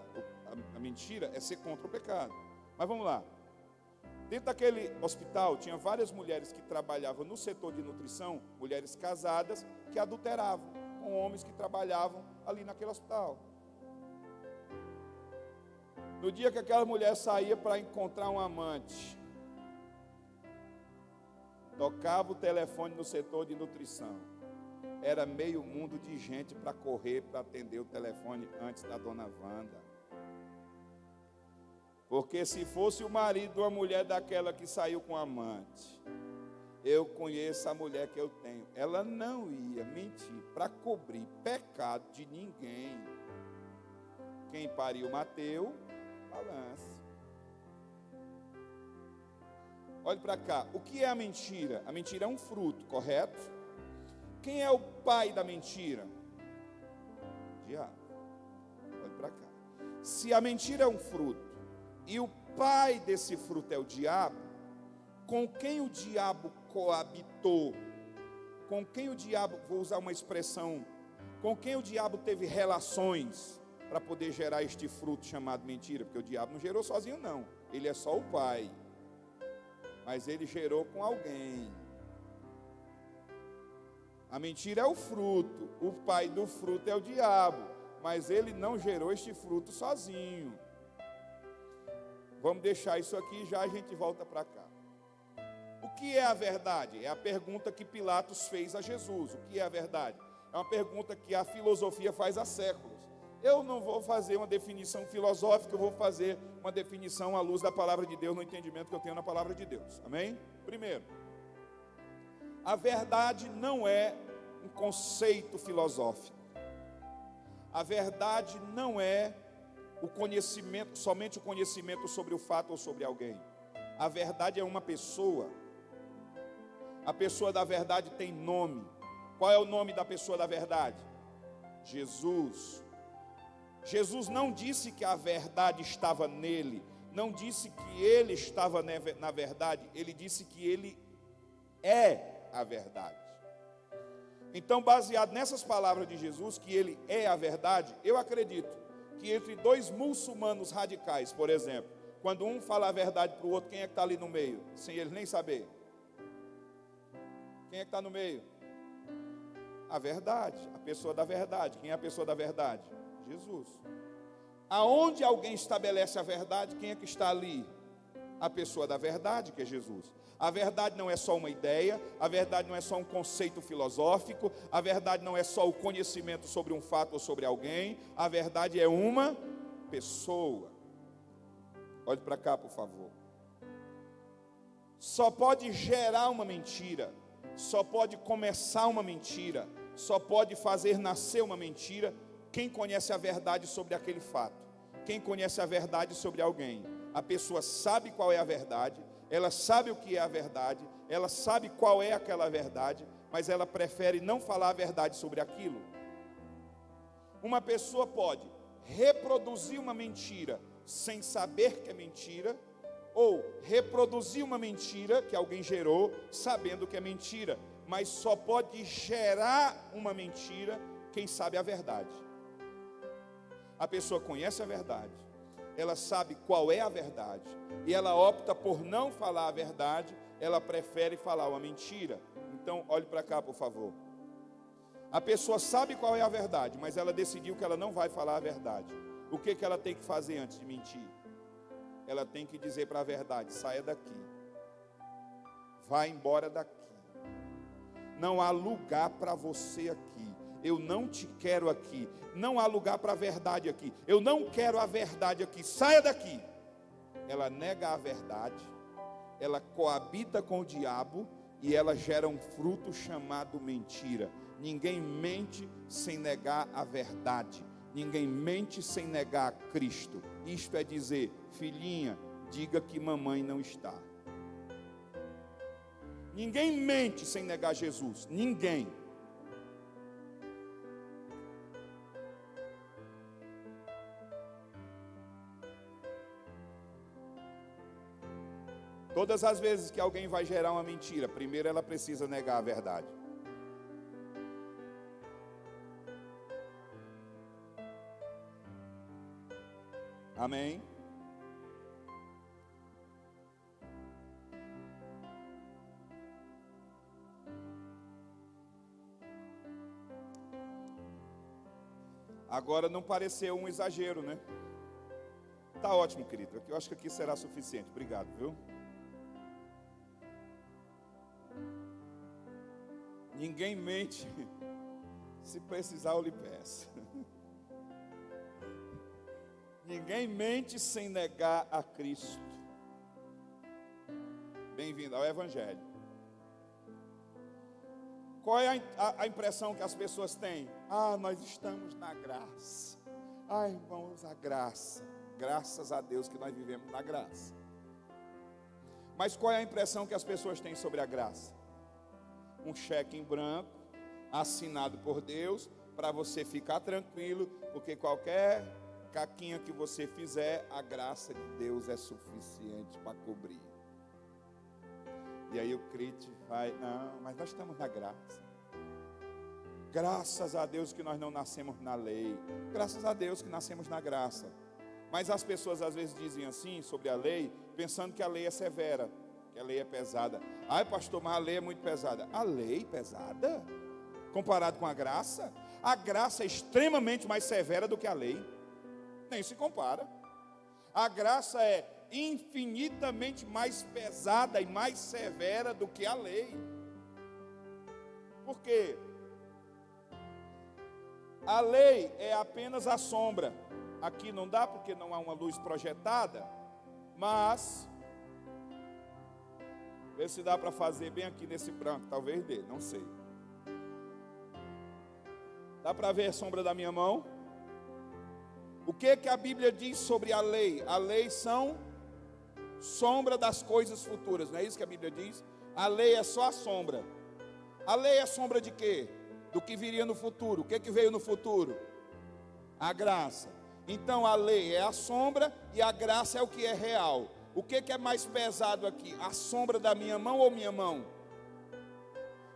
a mentira é ser contra o pecado. Mas vamos lá. Dentro daquele hospital tinha várias mulheres que trabalhavam no setor de nutrição, mulheres casadas que adulteravam com homens que trabalhavam ali naquele hospital. No dia que aquela mulher saía para encontrar um amante, tocava o telefone no setor de nutrição. Era meio mundo de gente para correr, para atender o telefone antes da dona Wanda. Porque se fosse o marido de uma mulher daquela que saiu com amante, eu conheço a mulher que eu tenho, ela não ia mentir para cobrir pecado de ninguém. Quem pariu Mateus, balança. Olhe para cá, o que é a mentira? A mentira é um fruto, correto? Quem é o pai da mentira? Diabo. Olhe para cá. Se a mentira é um fruto, e o pai desse fruto é o diabo, com quem o diabo coabitou, com quem o diabo, vou usar uma expressão, com quem o diabo teve relações para poder gerar este fruto chamado mentira, porque o diabo não gerou sozinho não, ele é só o pai, mas ele gerou com alguém. A mentira é o fruto, o pai do fruto é o diabo, mas ele não gerou este fruto sozinho. Vamos deixar isso aqui e já a gente volta para cá. O que é a verdade? É a pergunta que Pilatos fez a Jesus. O que é a verdade? É uma pergunta que a filosofia faz há séculos. Eu não vou fazer uma definição filosófica, eu vou fazer uma definição à luz da palavra de Deus, no entendimento que eu tenho na palavra de Deus. Amém? Primeiro, a verdade não é um conceito filosófico. A verdade não é o conhecimento, somente o conhecimento sobre o fato ou sobre alguém. A verdade é uma pessoa. A pessoa da verdade tem nome. Qual é o nome da pessoa da verdade? Jesus. Jesus não disse que a verdade estava nele, não disse que ele estava na verdade, ele disse que ele é a verdade. Então, baseado nessas palavras de Jesus, que ele é a verdade, eu acredito que entre dois muçulmanos radicais, por exemplo, quando um fala a verdade para o outro, quem é que está ali no meio? Sem ele nem saber. Quem é que está no meio? A verdade, a pessoa da verdade. Quem é a pessoa da verdade? Jesus. Aonde alguém estabelece a verdade, quem é que está ali? A pessoa da verdade, que é Jesus. A verdade não é só uma ideia, a verdade não é só um conceito filosófico, a verdade não é só o conhecimento sobre um fato ou sobre alguém, a verdade é uma pessoa. Olhe para cá, por favor. Só pode gerar uma mentira, só pode começar uma mentira, só pode fazer nascer uma mentira quem conhece a verdade sobre aquele fato, quem conhece a verdade sobre alguém. A pessoa sabe qual é a verdade, ela sabe o que é a verdade, ela sabe qual é aquela verdade, mas ela prefere não falar a verdade sobre aquilo. Uma pessoa pode reproduzir uma mentira sem saber que é mentira, ou reproduzir uma mentira que alguém gerou sabendo que é mentira, mas só pode gerar uma mentira quem sabe a verdade. A pessoa conhece a verdade, ela sabe qual é a verdade, e ela opta por não falar a verdade, ela prefere falar uma mentira. Então, olhe para cá, por favor. A pessoa sabe qual é a verdade, mas ela decidiu que ela não vai falar a verdade. O que ela tem que fazer antes de mentir? Ela tem que dizer para a verdade: saia daqui, vá embora daqui, não há lugar para você aqui. Eu não te quero aqui, não há lugar para a verdade aqui, eu não quero a verdade aqui, saia daqui. Ela nega a verdade, ela coabita com o diabo e ela gera um fruto chamado mentira. Ninguém mente sem negar a verdade, ninguém mente sem negar a Cristo. Isto é dizer: filhinha, diga que mamãe não está. Ninguém mente sem negar Jesus. Ninguém. Todas as vezes que alguém vai gerar uma mentira, primeiro ela precisa negar a verdade. Amém? Agora não pareceu um exagero, né? Tá ótimo, querido. Eu acho que aqui será suficiente. Obrigado, viu? Ninguém mente. Se precisar, eu lhe peço. Ninguém mente sem negar a Cristo. Bem-vindo ao Evangelho. Qual é a impressão que as pessoas têm? Ah, nós estamos na graça. Ah, irmãos, a graça. Graças a Deus que nós vivemos na graça. Mas qual é a impressão que as pessoas têm sobre a graça? Um cheque em branco, assinado por Deus, para você ficar tranquilo, porque qualquer caquinha que você fizer, a graça de Deus é suficiente para cobrir. E aí o crente vai, não, mas nós estamos na graça. Graças a Deus que nós não nascemos na lei. Graças a Deus que nascemos na graça. Mas as pessoas às vezes dizem assim sobre a lei, pensando que a lei é severa, que a lei é pesada. Ai, pastor, mas a lei é muito pesada. A lei pesada? Comparado com a graça? A graça é extremamente mais severa do que a lei. Nem se compara. A graça é infinitamente mais pesada e mais severa do que a lei. Por quê? A lei é apenas a sombra. Aqui não dá porque não há uma luz projetada, mas vê se dá para fazer bem aqui nesse branco, talvez dê, não sei. Dá para ver a sombra da minha mão? O que a Bíblia diz sobre a lei? A lei são sombra das coisas futuras, não é isso que a Bíblia diz? A lei é só a sombra. A lei é sombra de quê? Do que viria no futuro. O que veio no futuro? A graça. Então a lei é a sombra e a graça é o que é real. O que é mais pesado aqui? A sombra da minha mão ou minha mão?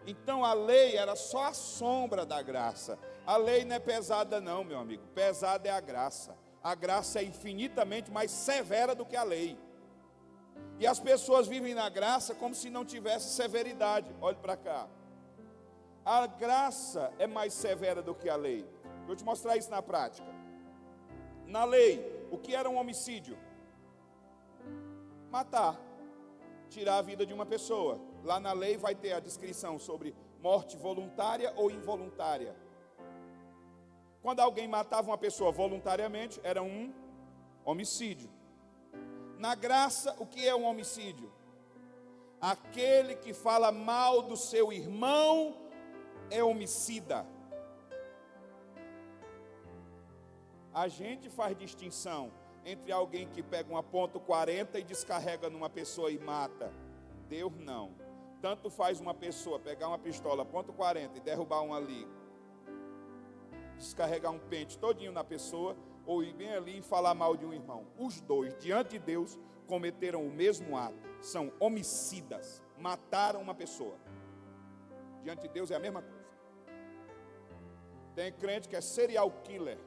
Então a lei era só a sombra da graça. A lei não é pesada não, meu amigo. Pesada é a graça. A graça é infinitamente mais severa do que a lei. E as pessoas vivem na graça como se não tivesse severidade. Olhe para cá. A graça é mais severa do que a lei. Vou te mostrar isso na prática. Na lei, o que era um homicídio? Matar, tirar a vida de uma pessoa. Lá na lei vai ter a descrição sobre morte voluntária ou involuntária. Quando alguém matava uma pessoa voluntariamente, era um homicídio. Na graça, o que é um homicídio? Aquele que fala mal do seu irmão é homicida. A gente faz distinção entre alguém que pega uma .40 e descarrega numa pessoa e mata. Deus não. Tanto faz uma pessoa pegar uma pistola .40 e derrubar um ali, descarregar um pente todinho na pessoa, ou ir bem ali e falar mal de um irmão. Os dois, diante de Deus, cometeram o mesmo ato. São homicidas. Mataram uma pessoa. Diante de Deus é a mesma coisa. Tem crente que é serial killer.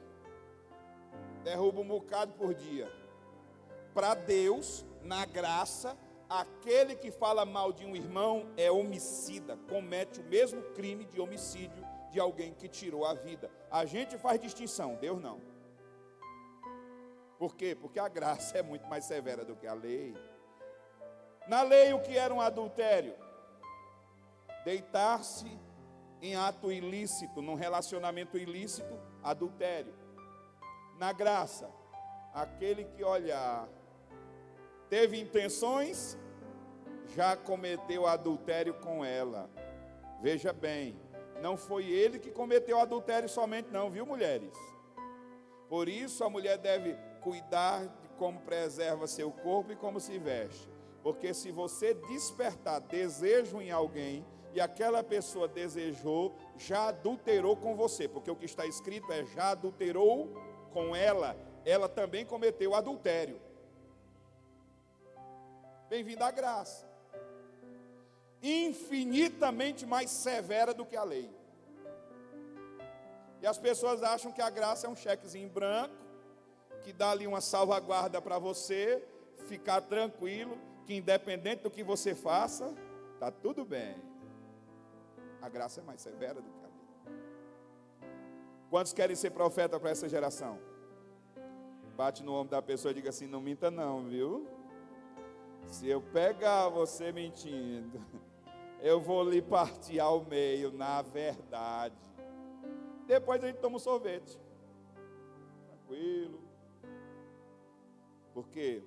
Derruba um bocado por dia. Para Deus, na graça, aquele que fala mal de um irmão é homicida. Comete o mesmo crime de homicídio de alguém que tirou a vida. A gente faz distinção, Deus não. Por quê? Porque a graça é muito mais severa do que a lei. Na lei, o que era um adultério? Deitar-se em ato ilícito, num relacionamento ilícito, adultério. Na graça, aquele que olhar, teve intenções, já cometeu adultério com ela. Veja bem, não foi ele que cometeu adultério somente não, viu, mulheres? Por isso a mulher deve cuidar de como preserva seu corpo e como se veste. Porque se você despertar desejo em alguém, e aquela pessoa desejou, já adulterou com você, porque o que está escrito é: já adulterou com ela, ela também cometeu adultério. Bem-vindo à graça, infinitamente mais severa do que a lei. E as pessoas acham que a graça é um chequezinho branco, que dá ali uma salvaguarda para você ficar tranquilo, que independente do que você faça, está tudo bem. A graça é mais severa do que a lei. Quantos querem ser profeta para essa geração? Bate no ombro da pessoa e diga assim: não minta não, viu? Se eu pegar você mentindo, eu vou lhe partir ao meio na verdade. Depois a gente toma um sorvete. Tranquilo. Por quê?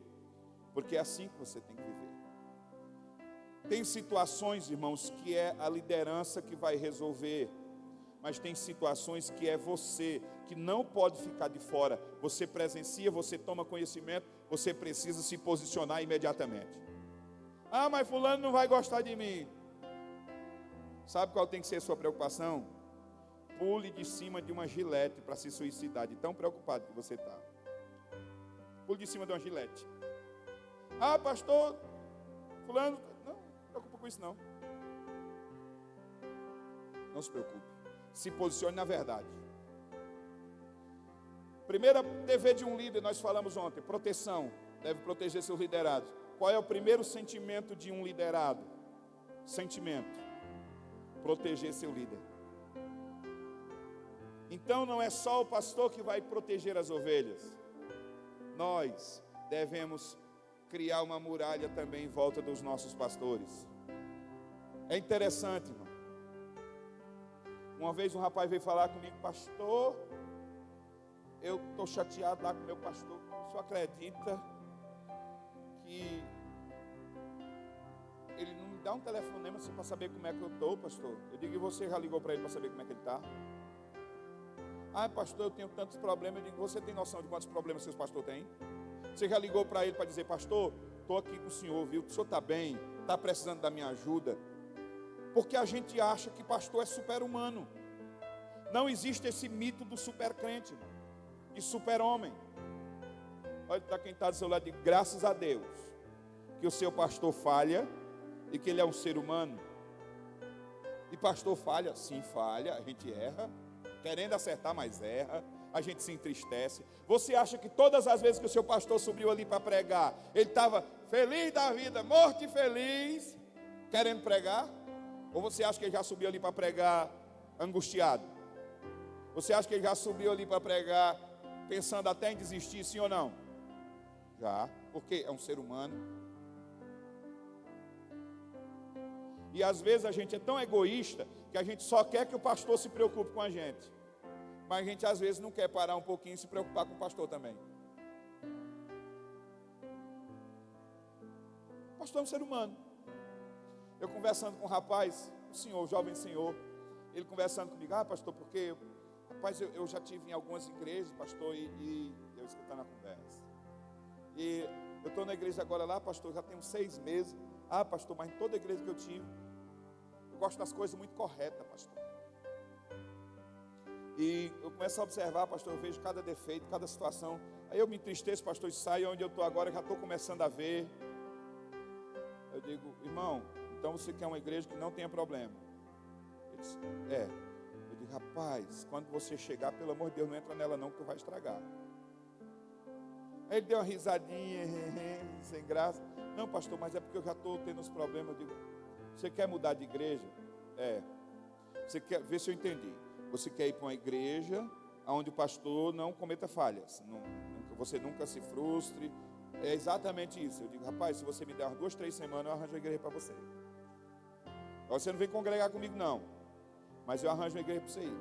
Porque é assim que você tem que viver. Tem situações, irmãos, que é a liderança que vai resolver. Mas tem situações que é você, que não pode ficar de fora. Você presencia, você toma conhecimento, você precisa se posicionar imediatamente. Ah, mas fulano não vai gostar de mim. Sabe qual tem que ser a sua preocupação? Pule de cima de uma gilete para se suicidar, de tão preocupado que você está. Pule de cima de uma gilete. Ah, pastor, fulano, não se preocupe com isso não. Não se preocupe. Se posicione na verdade. Primeiro dever de um líder, nós falamos ontem: proteção. Deve proteger seus liderados. Qual é o primeiro sentimento de um liderado? Sentimento: proteger seu líder. Então não é só o pastor que vai proteger as ovelhas. Nós devemos criar uma muralha também em volta dos nossos pastores. É interessante, irmão. Uma vez um rapaz veio falar comigo: pastor, eu estou chateado lá com o meu pastor. O senhor acredita que ele não me dá um telefonema assim para saber como é que eu estou, pastor? Eu digo: e você já ligou para ele para saber como é que ele está? Ah, pastor, eu tenho tantos problemas. Eu digo: você tem noção de quantos problemas seus pastores têm? Você já ligou para ele para dizer: pastor, estou aqui com o senhor, viu? O senhor está bem? Está precisando da minha ajuda? Porque a gente acha que pastor é super-humano. Não existe esse mito do super-crente, de super-homem. Olha para quem está do seu lado e diga: graças a Deus que o seu pastor falha e que ele é um ser humano. E pastor falha? Sim, falha, a gente erra, querendo acertar, mas erra, a gente se entristece. Você acha que todas as vezes que o seu pastor subiu ali para pregar, ele estava feliz da vida, morto e feliz, querendo pregar? Ou você acha que ele já subiu ali para pregar angustiado? Você acha que ele já subiu ali para pregar pensando até em desistir, sim ou não? Já, porque é um ser humano. E às vezes a gente é tão egoísta que a gente só quer que o pastor se preocupe com a gente. Mas a gente às vezes não quer parar um pouquinho e se preocupar com o pastor também. O pastor é um ser humano. Eu conversando com um rapaz, o senhor, o jovem senhor, ele conversando comigo: ah, pastor, porque, rapaz, eu já tive em algumas igrejas, pastor, e eu escutando a conversa. E eu estou na igreja agora lá, pastor, já tem uns 6 meses. Ah, pastor, mas em toda igreja que eu tive, eu gosto das coisas muito corretas, pastor. E eu começo a observar, pastor, eu vejo cada defeito, cada situação. Aí eu me entristeço, pastor, e saio onde eu estou agora, já estou começando a ver. Eu digo: irmão, então você quer uma igreja que não tenha problema? Ele disse: é. Eu digo: rapaz, quando você chegar, pelo amor de Deus, não entra nela não, que vai estragar. Aí ele deu uma risadinha, sem graça. Não, pastor, mas é porque eu já estou tendo os problemas. Eu digo: você quer mudar de igreja? É. Você quer, ver se eu entendi. Você quer ir para uma igreja onde o pastor não cometa falhas, você nunca se frustre. É exatamente isso. Eu digo: rapaz, se você me der umas 2, 3 semanas, eu arranjo uma igreja para você. Você não vem congregar comigo não, mas eu arranjo uma igreja para você ir.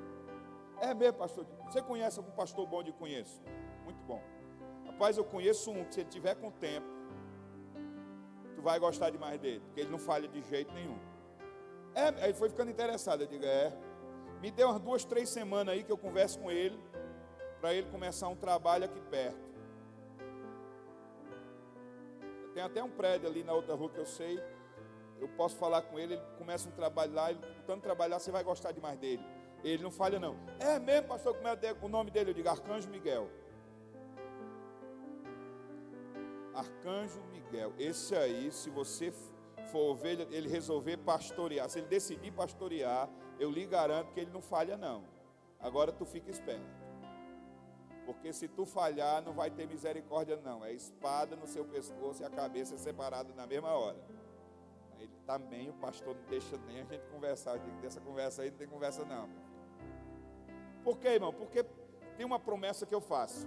É mesmo, pastor? Você conhece algum pastor bom? Eu conheço. Muito bom. Rapaz, eu conheço um que, se ele tiver com tempo, tu vai gostar demais dele, porque ele não falha de jeito nenhum. Aí ele foi ficando interessado. Eu digo: me dê umas 2, 3 semanas aí que eu converso com ele, para ele começar um trabalho aqui perto. Tem até um prédio ali na outra rua que eu sei. Eu posso falar com ele, ele começa um trabalho lá, ele tanto trabalhar, você vai gostar demais dele. Ele não falha não. É mesmo, pastor, como é o nome dele? Eu digo Arcanjo Miguel. Arcanjo Miguel. Esse aí, se você for ovelha, ele resolver pastorear, se ele decidir pastorear, eu lhe garanto que ele não falha não. Agora tu fica esperto. Porque se tu falhar, não vai ter misericórdia não. É espada no seu pescoço e a cabeça separada na mesma hora. Ele também, o pastor não deixa nem a gente conversar. Eu digo, dessa conversa aí não tem conversa não. Por quê, irmão? Porque tem uma promessa que eu faço.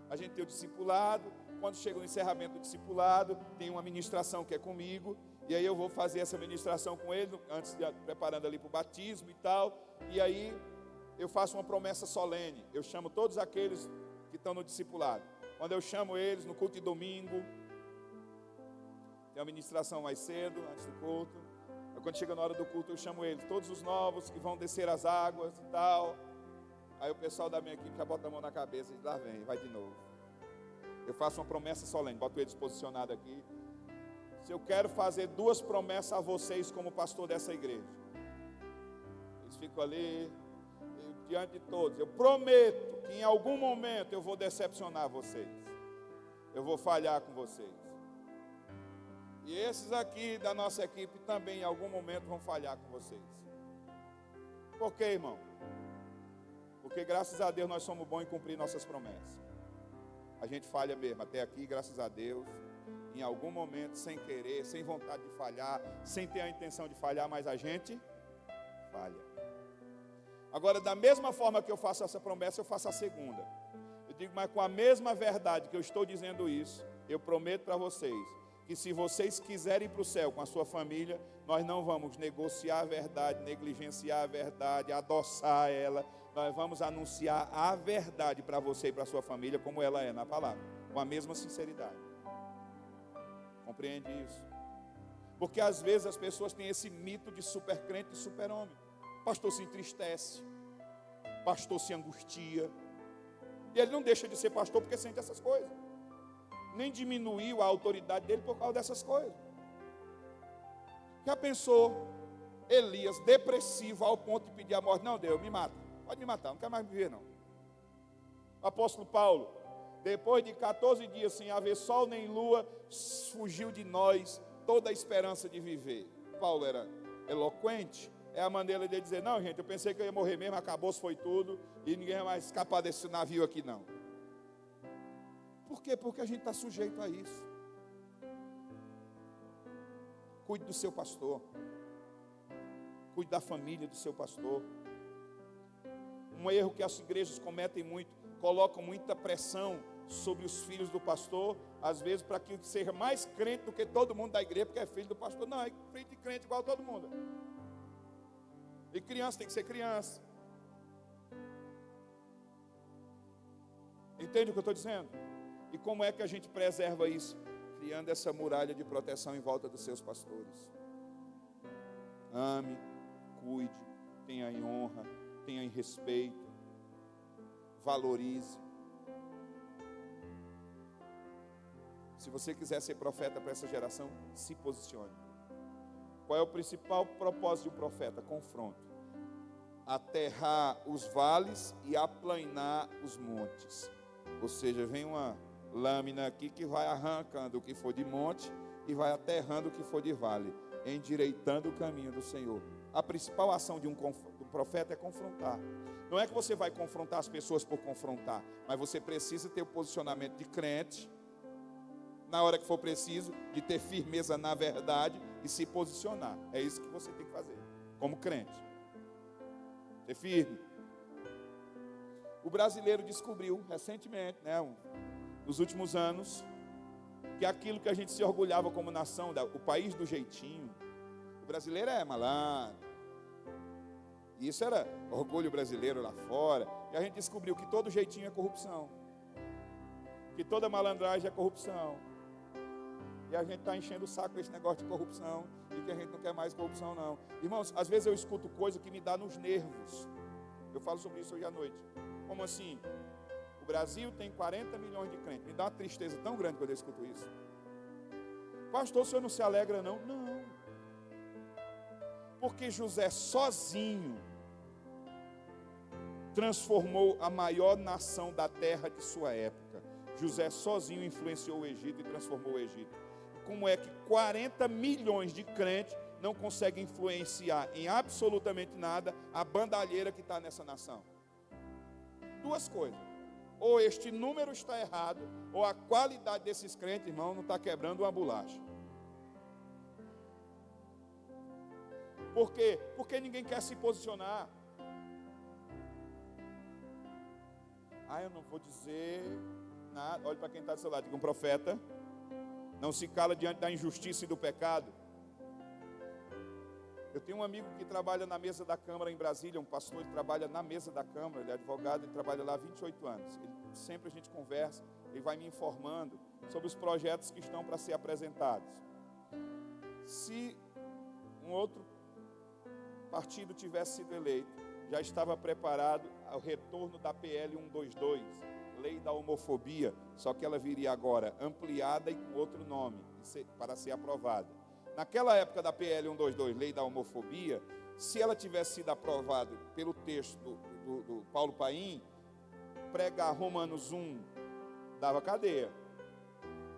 A gente tem o discipulado. Quando chega o encerramento do discipulado, tem uma ministração que é comigo. E aí eu vou fazer essa ministração com ele, antes de preparando ali para o batismo e tal. E aí eu faço uma promessa solene. Eu chamo todos aqueles que estão no discipulado. Quando eu chamo eles no culto de domingo, tem a ministração mais cedo, antes do culto. Quando chega na hora do culto, eu chamo eles, todos os novos que vão descer as águas e tal. Aí o pessoal da minha equipe já bota a mão na cabeça e diz, lá vem, vai de novo. Eu faço uma promessa solene, boto eles posicionados aqui. Se eu quero fazer 2 promessas a vocês como pastor dessa igreja, eles ficam ali, diante de todos. Eu prometo que em algum momento eu vou decepcionar vocês. Eu vou falhar com vocês. E esses aqui da nossa equipe também em algum momento vão falhar com vocês. Por quê, irmão? Porque graças a Deus nós somos bons em cumprir nossas promessas. A gente falha mesmo, até aqui, graças a Deus, em algum momento, sem querer, sem vontade de falhar, sem ter a intenção de falhar, mas a gente falha. Agora, da mesma forma que eu faço essa promessa, eu faço a segunda. Eu digo, mas com a mesma verdade que eu estou dizendo isso, eu prometo para vocês, que se vocês quiserem ir para o céu com a sua família, nós não vamos negociar a verdade, negligenciar a verdade, adoçar ela. Nós vamos anunciar a verdade para você e para a sua família, como ela é na palavra, com a mesma sinceridade. Compreende isso? Porque às vezes as pessoas têm esse mito de super crente e super homem. Pastor se entristece, pastor se angustia, e ele não deixa de ser pastor porque sente essas coisas. Nem diminuiu a autoridade dele por causa dessas coisas. Já pensou Elias depressivo ao ponto de pedir a morte? Não, Deus, me mata. Pode me matar, não quero mais viver não. O apóstolo Paulo, depois de 14 dias sem haver sol nem lua, fugiu de nós toda a esperança de viver. Paulo era eloquente. É a maneira de dizer, não gente, eu pensei que eu ia morrer mesmo, acabou, foi tudo, e ninguém vai mais escapar desse navio aqui não. Por quê? Porque a gente está sujeito a isso. Cuide do seu pastor. Cuide da família do seu pastor. Um erro que as igrejas cometem muito, colocam muita pressão sobre os filhos do pastor, às vezes para que seja mais crente do que todo mundo da igreja, porque é filho do pastor. Não, é filho de crente igual a todo mundo. E criança tem que ser criança. Entende o que eu estou dizendo? E como é que a gente preserva isso? Criando essa muralha de proteção em volta dos seus pastores. Ame, cuide, tenha em honra, tenha em respeito, valorize. Se você quiser ser profeta para essa geração, se posicione. Qual é o principal propósito de um profeta? Confronto. Aterrar os vales e aplanar os montes. Ou seja, vem uma lâmina aqui que vai arrancando o que for de monte e vai aterrando o que for de vale, endireitando o caminho do Senhor. A principal ação de um profeta é confrontar. Não é que você vai confrontar as pessoas por confrontar, mas você precisa ter o posicionamento de crente, na hora que for preciso, de ter firmeza na verdade e se posicionar. É isso que você tem que fazer, como crente. Ser firme. O brasileiro descobriu recentemente, nos últimos anos, que aquilo que a gente se orgulhava como nação, o país do jeitinho, o brasileiro é malandro. E isso era orgulho brasileiro lá fora. E a gente descobriu que todo jeitinho é corrupção. Que toda malandragem é corrupção. E a gente está enchendo o saco com esse negócio de corrupção. E que a gente não quer mais corrupção não. Irmãos, às vezes eu escuto coisa que me dá nos nervos. Eu falo sobre isso hoje à noite. Como assim? O Brasil tem 40 milhões de crentes. Me dá uma tristeza tão grande quando eu escuto isso. Pastor, o senhor não se alegra não? Não. Porque José sozinho transformou a maior nação da terra de sua época. José sozinho influenciou o Egito e transformou o Egito. Como é que 40 milhões de crentes não conseguem influenciar em absolutamente nada a bandalheira que está nessa nação? Duas coisas: ou este número está errado, ou a qualidade desses crentes, irmão, não está quebrando uma bolacha. Por quê? Porque ninguém quer se posicionar. Eu não vou dizer nada. Olha para quem está do seu lado, diga: um profeta não se cala diante da injustiça e do pecado. Eu tenho um amigo que trabalha na mesa da Câmara em Brasília, um pastor que trabalha na mesa da Câmara, ele é advogado, ele trabalha lá há 28 anos. Sempre a gente conversa, ele vai me informando sobre os projetos que estão para ser apresentados. Se um outro partido tivesse sido eleito, já estava preparado ao retorno da PL 122, lei da homofobia, só que ela viria agora ampliada e com outro nome, para ser aprovada. Naquela época da PL 122, lei da homofobia, se ela tivesse sido aprovada pelo texto do Paulo Paim, pregar Romanos 1 dava cadeia.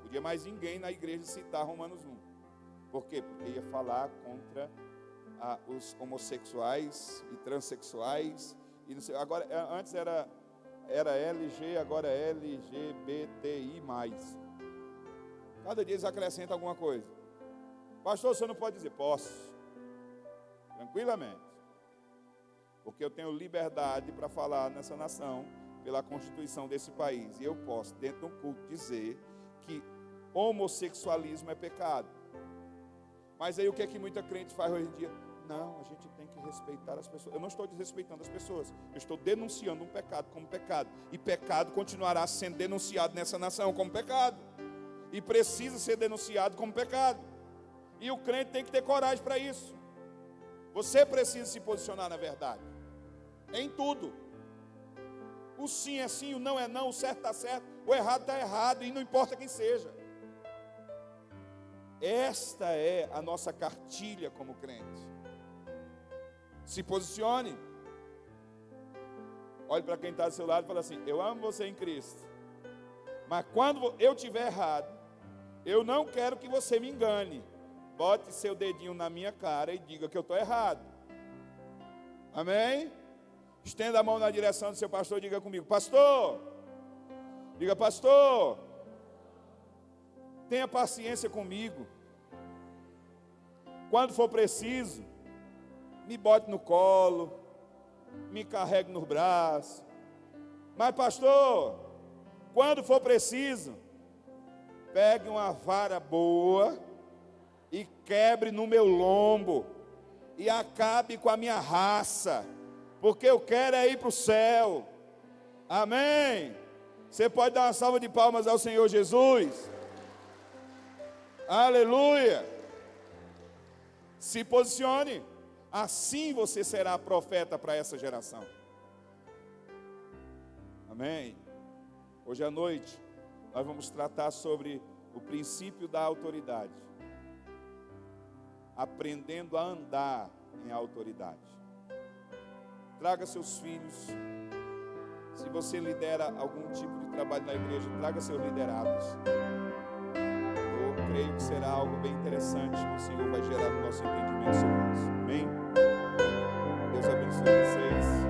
Podia mais ninguém na igreja citar Romanos 1. Por quê? Porque ia falar contra os homossexuais e transexuais. E não sei, agora, antes era LG, agora é LGBTI+. Cada dia eles acrescentam alguma coisa. Pastor, você não pode dizer? Posso. Tranquilamente. Porque eu tenho liberdade para falar nessa nação, pela Constituição desse país. E eu posso, dentro de um culto, dizer que homossexualismo é pecado. Mas aí o que é que muita crente faz hoje em dia? Não, a gente tem que respeitar as pessoas. Eu não estou desrespeitando as pessoas. Eu estou denunciando um pecado como pecado. E pecado continuará sendo denunciado nessa nação como pecado. E precisa ser denunciado como pecado. E o crente tem que ter coragem para isso. Você precisa se posicionar na verdade. Em tudo. O sim é sim, o não é não, o certo está certo, o errado está errado, e não importa quem seja. Esta é a nossa cartilha como crente. Se posicione. Olhe para quem está do seu lado e fala assim: eu amo você em Cristo, mas quando eu estiver errado, eu não quero que você me engane. Bote seu dedinho na minha cara e diga que eu estou errado. Amém? Estenda a mão na direção do seu pastor e diga comigo: pastor. Diga: pastor, tenha paciência comigo. Quando for preciso, me bote no colo, me carregue nos braços. Mas pastor, quando for preciso, pegue uma vara boa e quebre no meu lombo e acabe com a minha raça, porque eu quero é ir para o céu. Amém? Você pode dar uma salva de palmas ao Senhor Jesus? Aleluia! Se posicione, assim você será profeta para essa geração. Amém? Hoje à noite nós vamos tratar sobre o princípio da autoridade, aprendendo a andar em autoridade. Traga seus filhos. Se você lidera algum tipo de trabalho na igreja, traga seus liderados. Eu creio que será algo bem interessante que o Senhor vai gerar no nosso entendimento sobre isso. Amém? Deus abençoe vocês.